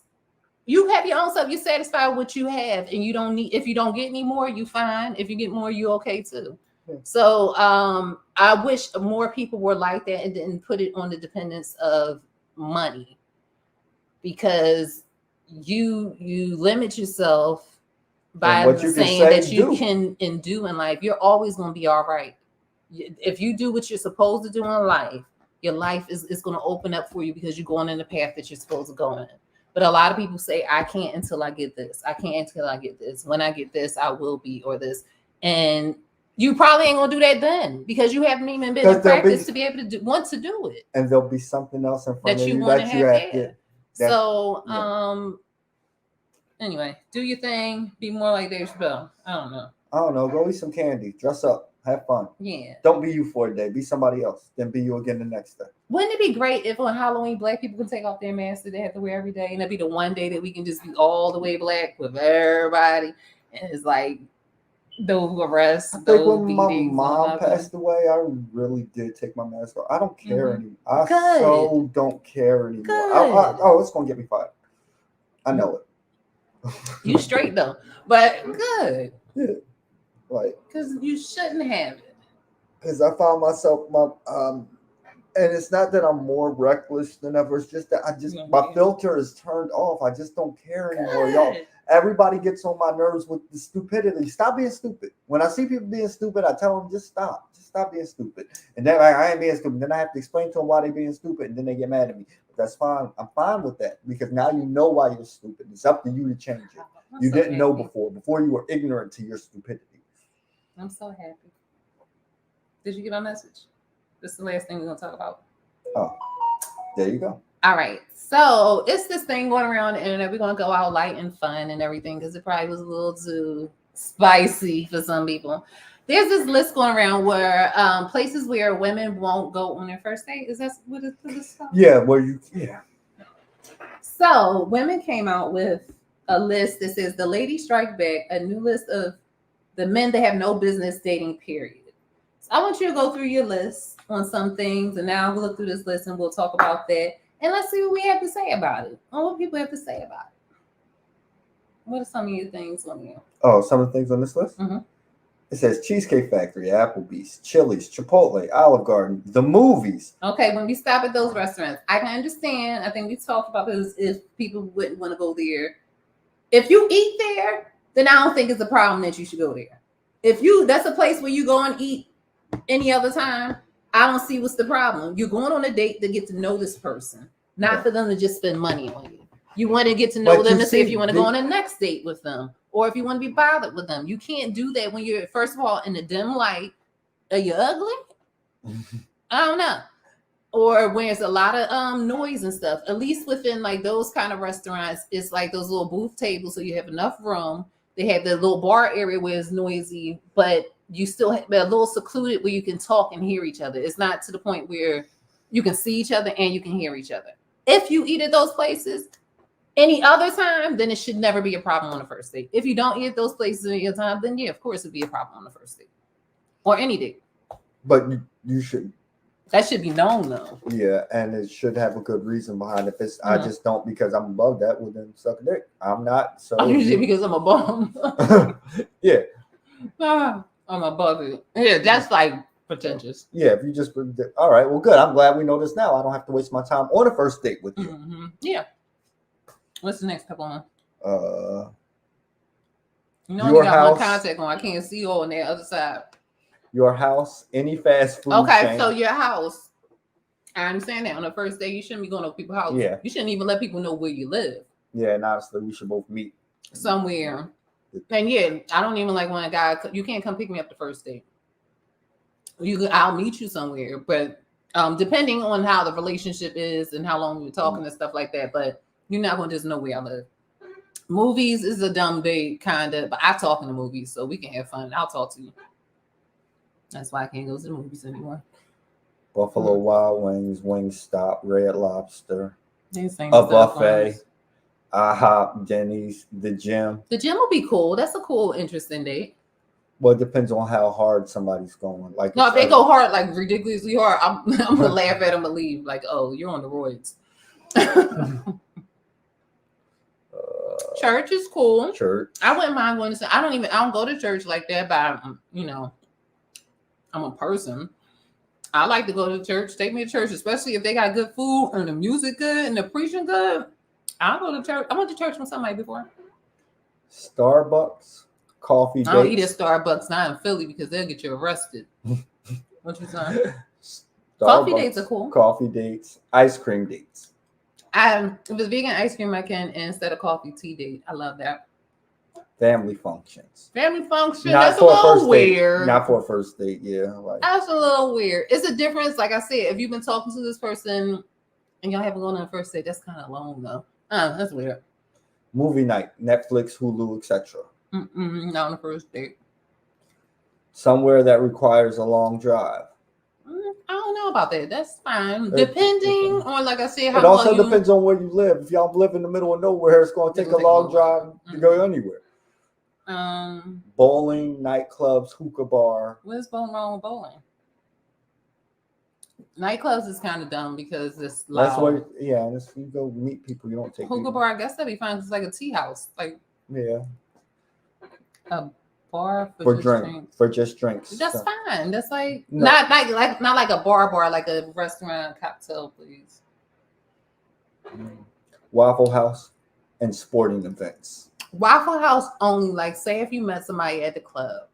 you have your own stuff. You're satisfied with what you have, and you don't need. If you don't get any more, you fine. If you get more, you okay too. So I wish more people were like that and didn't put it on the dependence of money. Because you limit yourself by saying that you can and do in life. You're always going to be all right. If you do what you're supposed to do in life, your life is going to open up for you because you're going in the path that you're supposed to go in. But a lot of people say, I can't until I get this. I can't until I get this. When I get this, I will be, or this. And you probably ain't going to do that then, because you haven't even been in practice to be able to want to do it. And there'll be something else in front that of you want to have. Yeah. Anyway, do your thing. Be more like Dave Chappelle. I don't know. Go eat some candy. Dress up. Have fun. Yeah. Don't be you for a day. Be somebody else. Then be you again the next day. Wouldn't it be great if on Halloween black people could take off their masks that they have to wear every day, and that'd be the one day that we can just be all the way black with everybody, and it's like those arrests. I think when my mom passed away, I really did take my mask off. I don't care anymore. I so don't care anymore. It's gonna get me fired. I know it. You straight though, but good. Yeah, like because you shouldn't have it. Because I found myself and it's not that I'm more reckless than ever. It's just that my filter is turned off. I just don't care anymore, y'all. Everybody gets on my nerves with the stupidity. Stop being stupid. When I see people being stupid, I tell them, just stop. Just stop being stupid. And then I ain't being stupid. Then I have to explain to them why they're being stupid, and then they get mad at me. But that's fine. I'm fine with that, because now you know why you're stupid. It's up to you to change it. You didn't know before. Before you were ignorant to your stupidity. I'm so happy. Did you get my message? This is the last thing we're going to talk about. Oh, there you go. All right. So it's this thing going around the internet. We're going to go out light and fun and everything, because it probably was a little too spicy for some people. There's this list going around where places where women won't go on their first date. Is that what it's called? Yeah. So women came out with a list that says the Lady Strike Back, a new list of the men that have no business dating, period. So I want you to go through your list on some things, and now we'll look through this list and we'll talk about that. And let's see what we have to say about it. Or what people have to say about it. What are some of your things on here? Oh, some of the things on this list? Mm-hmm. It says Cheesecake Factory, Applebee's, Chili's, Chipotle, Olive Garden, the movies. Okay, when we stop at those restaurants, I can understand. I think we talked about this, if people wouldn't want to go there. If you eat there, then I don't think it's a problem that you should go there. If that's a place where you go and eat any other time, I don't see what's the problem. You're going on a date to get to know this person, not for them to just spend money on you. You want to get to know them to see if you want to go on a next date with them, or if you want to be bothered with them. You can't do that when you're, first of all, in a dim light. Are you ugly? I don't know. Or when there's a lot of noise and stuff. At least within like those kind of restaurants, it's like those little booth tables, so you have enough room. They have the little bar area where it's noisy, but you still have a little secluded where you can talk and hear each other. It's not to the point where you can see each other and you can hear each other. If you eat at those places any other time, then it should never be a problem on the first date. If you don't eat at those places any other time, then yeah, of course it'd be a problem on the first date or any date. But you should. That should be known though. Yeah, and it should have a good reason behind it. If it's I just don't because I'm above that, well then suck a dick. I'm not. So usually because I'm a bum. Yeah. I'm above it. Yeah, that's like pretentious. Yeah, if you just all right, well good. I'm glad we know this now. I don't have to waste my time on a first date with you. Mm-hmm. Yeah. What's the next couple on? You know, you got one contact on. I can't see you on the other side. Your house, any fast food chain. So your house. I understand that on the first day you shouldn't be going to people's houses. Yeah. You shouldn't even let people know where you live. Yeah, and honestly, we should both meet somewhere. And yeah, I don't even like when a guy. You can't come pick me up the first date. I'll meet you somewhere, but depending on how the relationship is and how long you're talking and stuff like that. But you're not gonna just know where I live. Movies is a dumb date, kinda, but I talk in the movies, so we can have fun. I'll talk to you. That's why I can't go to the movies anymore. Buffalo Wild Wings, Wingstop, Red Lobster, a buffet, IHOP, Denny's, the gym. The gym will be cool. That's a cool, interesting date. Well, it depends on how hard somebody's going. Like, no, if they go hard, like ridiculously hard, I'm gonna laugh at them and leave. Like, oh, you're on the roids. Church is cool. Church. I wouldn't mind going to. I don't go to church like that, but I'm a person. I like to go to church. Take me to church, especially if they got good food and the music good and the preaching good. I'll go to church. I went to church with somebody before. Starbucks, coffee dates. I don't eat at Starbucks, not in Philly, because they'll get you arrested. What you saying? Coffee dates are cool. Coffee dates, ice cream dates. If it's vegan ice cream, I can instead of coffee tea date. I love that. Family functions. Family function. That's a little weird. Not for a first date, yeah. That's a little weird. It's a difference. Like I said, if you've been talking to this person and y'all haven't gone on a first date, that's kind of long though. That's weird. Movie night, Netflix, Hulu, etc. Not on the first date. Somewhere that requires a long drive. I don't know about that. That's fine. Depending on, like I said, how it also depends on where you live. If y'all live in the middle of nowhere, it's going to take a long drive to go anywhere. Bowling, nightclubs, hookah bar. What's wrong with bowling? Nightclubs is kind of dumb because it's loud. That's what, you go meet people. You don't take hookah bar. I guess that'd be fine because it's like a tea house, like a bar for just drinks. That's fine. That's like not like a bar, like a restaurant cocktail, please. Waffle House and sporting events. Waffle House only, like, say if you met somebody at the club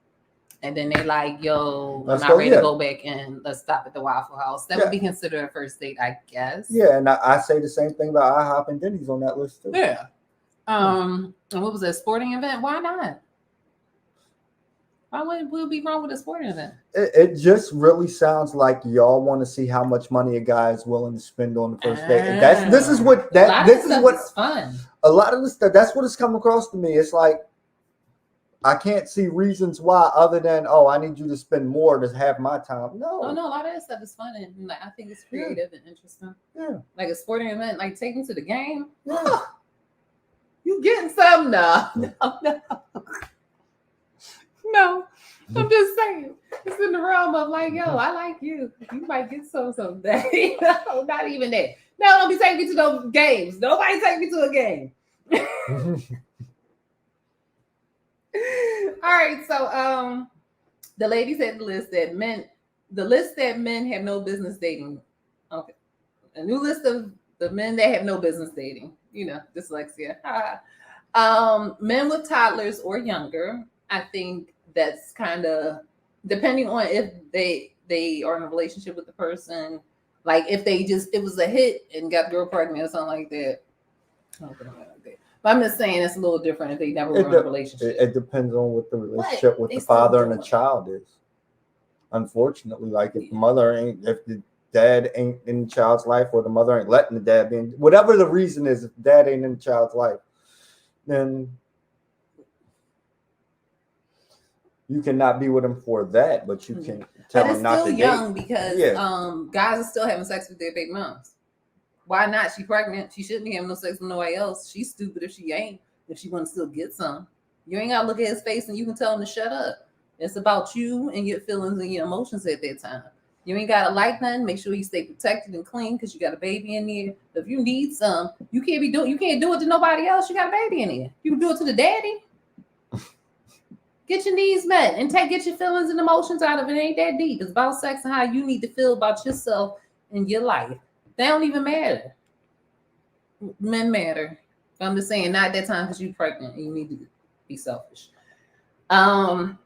and then they like, yo, I'm not ready to go back in. Let's stop at the Waffle House. That would be considered a first date, I guess. Yeah, and I say the same thing about IHOP and Denny's on that list too. Yeah. And what was that, sporting event? Why not? Why would it be wrong with a sporting event? It just really sounds like y'all want to see how much money a guy is willing to spend on the first date. And this is what fun. A lot of the stuff, that's what it's come across to me. It's like I can't see reasons why other than I need you to spend more to have my time. No. Oh no, a lot of that stuff is fun and like I think it's creative and interesting. Yeah. Like a sporting event, like take me to the game. Yeah. Oh, you getting something now? No, I'm just saying. It's in the realm of like, yo, I like you. You might get someday. No, not even that. No, don't be taking me to those games. Nobody take me to a game. All right, so the ladies had the list that men have no business dating. Okay, a new list of the men that have no business dating. Dyslexia. Men with toddlers or younger. I think that's kind of depending on if they are in a relationship with the person. Like if it was a hit and got the girl pregnant or something like that. But I'm just saying it's a little different if they never were in a relationship. It depends on what the relationship with the father and the child is. Unfortunately, like if the dad ain't in the child's life or the mother ain't letting the dad be in, whatever the reason is, if dad ain't in the child's life, then You cannot be with him for that, but you can tell him not to date. But it's still young because guys are still having sex with their baby moms. Why not? She pregnant. She shouldn't be having no sex with nobody else. She's stupid if she ain't. If she want to still get some. You ain't got to look at his face and you can tell him to shut up. It's about you and your feelings and your emotions at that time. You ain't got to like nothing. Make sure you stay protected and clean because you got a baby in there. If you need some, you can't do it to nobody else. You got a baby in there. You can do it to the daddy. Get your needs met and get your feelings and emotions out of it. It ain't that deep. It's about sex and how you need to feel about yourself and your life. They don't even matter. Men matter. I'm just saying, not at that time because you're pregnant and you need to be selfish. Men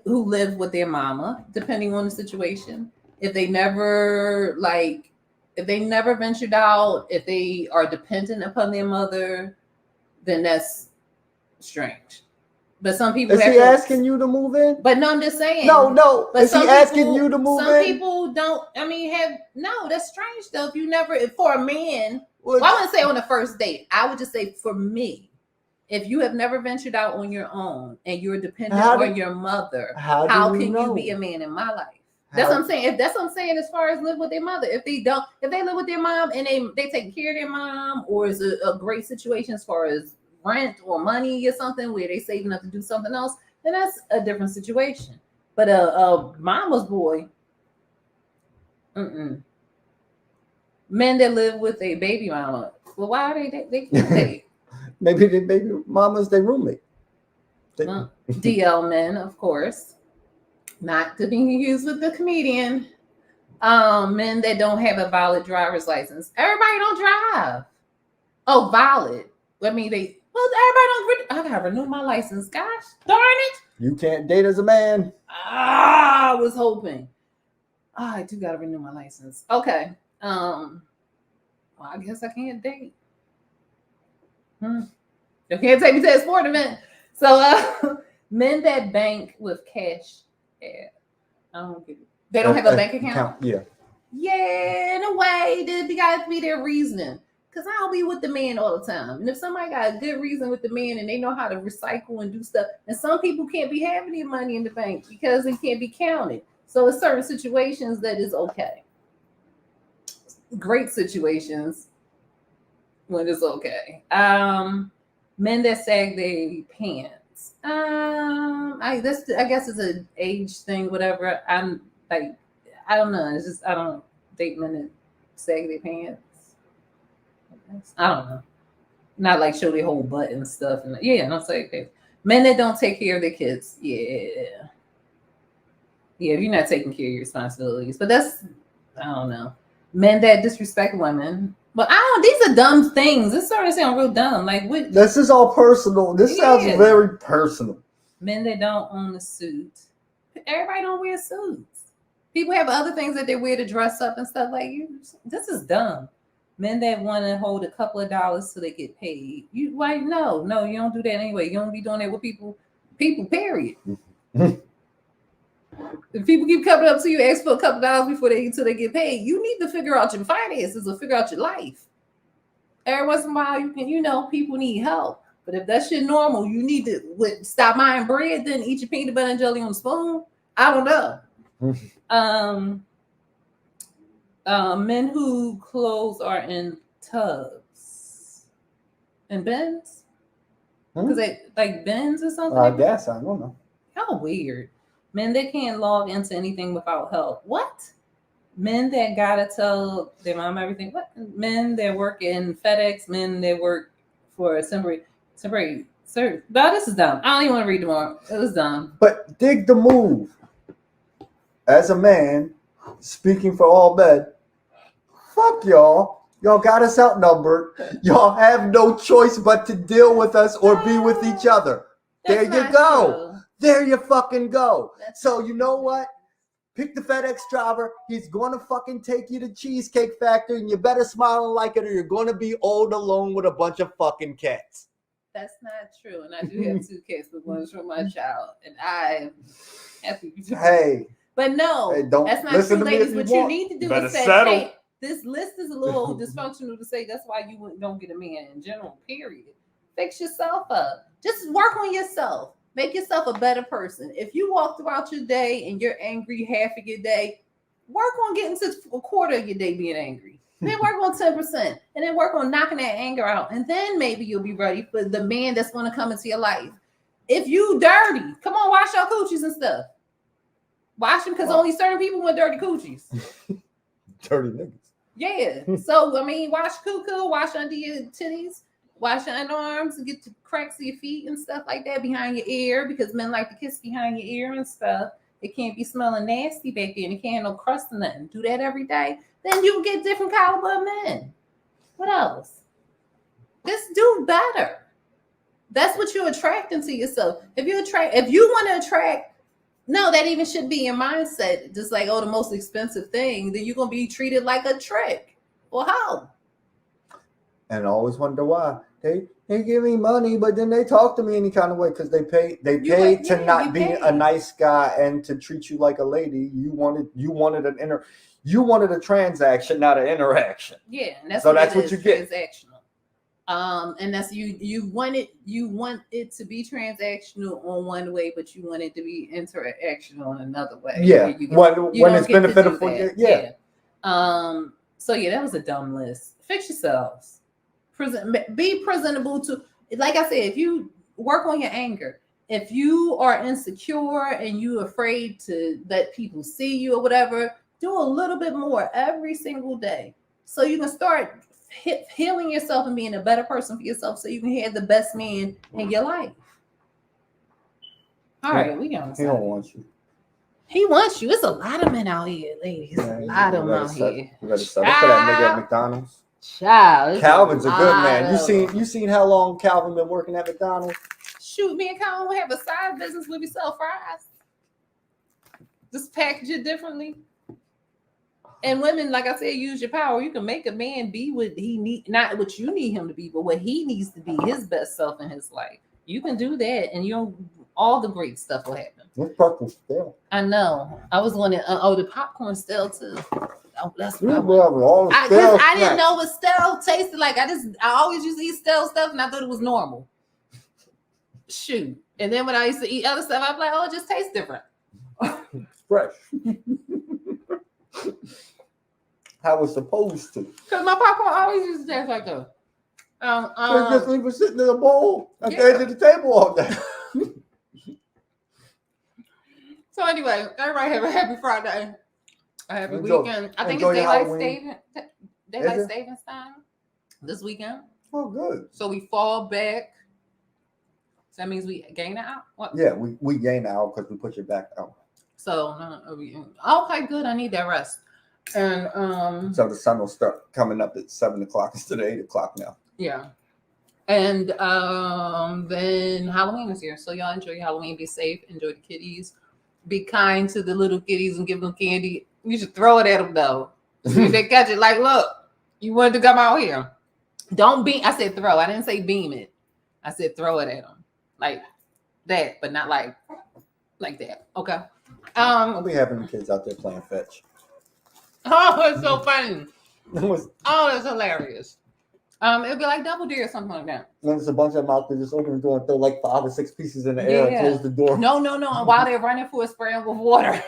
who live with their mama, depending on the situation. If they never ventured out, if they are dependent upon their mother, then that's strange. But some people is he asking you to move in? But no, I'm just saying. No. But is he asking you to move in? Some people don't. That's strange though. If you never, for a man, I wouldn't say on the first date. I would just say for me, if you have never ventured out on your own and you're dependent on your mother, how can you be a man in my life? That's what I'm saying. If that's what I'm saying, as far as live with their mother, if they live with their mom and they take care of their mom, or is a great situation as far as rent or money or something where they saving up to do something else, then that's a different situation. But a mama's boy, men that live with a baby mama, well, why are they can't date? Maybe the baby mama's their roommate. DL men, of course, not to be confused with the comedian. Men that don't have a valid driver's license. Everybody don't drive. Oh, valid. I mean, everybody don't. I gotta renew my license. Gosh, darn it! You can't date as a man. I was hoping. I do gotta renew my license. Okay. Well, I guess I can't date. You can't take me to a sport event. So, men that bank with cash. Yeah, I don't get it. They don't have a bank account. Yeah. Yeah, in a way, there got to be their reasoning. Because I'll be with the man all the time. And if somebody got a good reason with the man and they know how to recycle and do stuff, and some people can't be having their money in the bank because it can't be counted. So in certain situations, that is okay. Great situations when it's okay. Men that sag their pants. I guess it's an age thing, whatever. I'm like, I don't know. It's just, I don't date men that sag their pants. I don't know. Not like show their whole butt and stuff. And don't say that. Men that don't take care of their kids. Yeah, if you're not taking care of your responsibilities. But that's, I don't know. Men that disrespect women. But these are dumb things. This starting to sound real dumb. Like, what? This is all personal. This sounds very personal. Men that don't own a suit. Everybody don't wear suits. People have other things that they wear to dress up and stuff like you. This is dumb. Men that want to hold a couple of dollars so they get paid. No, you don't do that anyway. You don't be doing that with people, period. If people keep coming up to you, ask for a couple of dollars until they get paid, you need to figure out your finances or figure out your life. Every once in a while, you can, people need help. But if that shit normal, you need to stop buying bread, then eat your peanut butter and jelly on a spoon. I don't know. Men whose clothes are in tubs and bins, because they like bins or something. I guess, I don't know. How weird. Men that can't log into anything without help. What? Men that gotta tell their mom everything. What? Men that work in FedEx. Men that work for a temporary. Sir, no, this is dumb. I don't even want to read tomorrow. It was dumb. But dig the move. As a man, speaking for all men, fuck y'all. Y'all got us outnumbered. Y'all have no choice but to deal with us or be with each other. There you go. True. There you fucking go. So you know what? Pick the FedEx driver. He's going to fucking take you to Cheesecake Factory, and you better smile and like it, or you're going to be old alone with a bunch of fucking cats. That's not true. And I do have 2 cats, but one's from my child. And I have to. Hey. But no, that's not true, ladies. What you need to do is say, hey, this list is a little dysfunctional to say that's why you don't get a man in general, period. Fix yourself up. Just work on yourself. Make yourself a better person. If you walk throughout your day and you're angry half of your day, work on getting to a quarter of your day being angry. Then work on 10%, and then work on knocking that anger out. And then maybe you'll be ready for the man that's going to come into your life. If you dirty, come on, wash your coochies and stuff. Wash them, because only certain people want dirty coochies. Dirty niggas. Yeah. So, I mean, wash cuckoo, wash under your titties, wash your underarms, and get the cracks of your feet and stuff like that behind your ear, because men like to kiss behind your ear and stuff. It can't be smelling nasty back there, and it can't have no crust or nothing. Do that every day. Then you get different caliber of men. What else? Just do better. That's what you're attracting to yourself. If you want to attract, no, that even should be your mindset. Just like, oh, the most expensive thing, then you're gonna be treated like a trick. Well, how? And I always wonder why. They give me money, but then they talk to me any kind of way because they pay to not be a nice guy and to treat you like a lady. You wanted a transaction, not an interaction. Yeah, and that's what you get. Transactional. And that's you want it to be transactional on one way, but you want it to be interactional in another way. Yeah, when it's beneficial for you. Yeah. So yeah, that was a dumb list. Fix yourselves. Be presentable to, like I said, if you work on your anger, if you are insecure and you're afraid to let people see you or whatever, do a little bit more every single day, so you can start healing yourself and being a better person for yourself, so you can have the best man in your life. All right, we got. He don't want you. He wants you. It's a lot of men out here, ladies. A lot of them out here. You ready to set up for that nigga at McDonald's? Child, Calvin's a good man. You seen how long Calvin been working at McDonald's? Shoot, me and Calvin will have a side business where we sell fries. Just package it differently. And women, like I said, use your power. You can make a man be what he need, not what you need him to be, but what he needs to be, his best self in his life. You can do that, and all the great stuff will happen. What's purple still? I know. I was wondering. The popcorn still too. Oh, that's what I didn't know what stale tasted like. I always used to eat stale stuff, and I thought it was normal. Shoot. And then when I used to eat other stuff, I'm like, oh, it just tastes different. Fresh. How it's supposed to. Because my popcorn always used to taste like that. Just leave it sitting in a bowl at the edge of the table all day. So anyway, everybody have a happy Friday. A happy weekend. I think it's daylight savings time this weekend. Oh, good. So we fall back. So that means we gain an hour? What? Yeah, we gain an hour because we push it back out. So, okay, good. I need that rest. And so the sun will start coming up at 7 o'clock instead of 8 o'clock now. Yeah. And then Halloween is here. So y'all enjoy your Halloween. Be safe. Enjoy the kitties. Be kind to the little kitties and give them candy. You should throw it at them though. If they catch it, like, look, you wanted to come out here. Don't beam. I said throw. I didn't say beam it. I said throw it at them. Like that, but not like that. Okay. I'll be having the kids out there playing fetch. Oh, it's so funny. Oh, that's hilarious. It'd be like Double Dare or something like that. When there's a bunch of them out there, just open the door and throw like 5 or 6 pieces in the air and close the door. No. While they're running for a spray with water.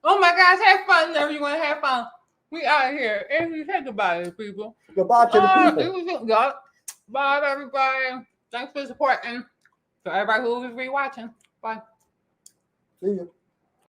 Oh my gosh, have fun, everyone. Have fun. We out here. And you think about it, people. Goodbye to the people. Bye, everybody. Thanks for supporting. For everybody who was rewatching. Bye. See you.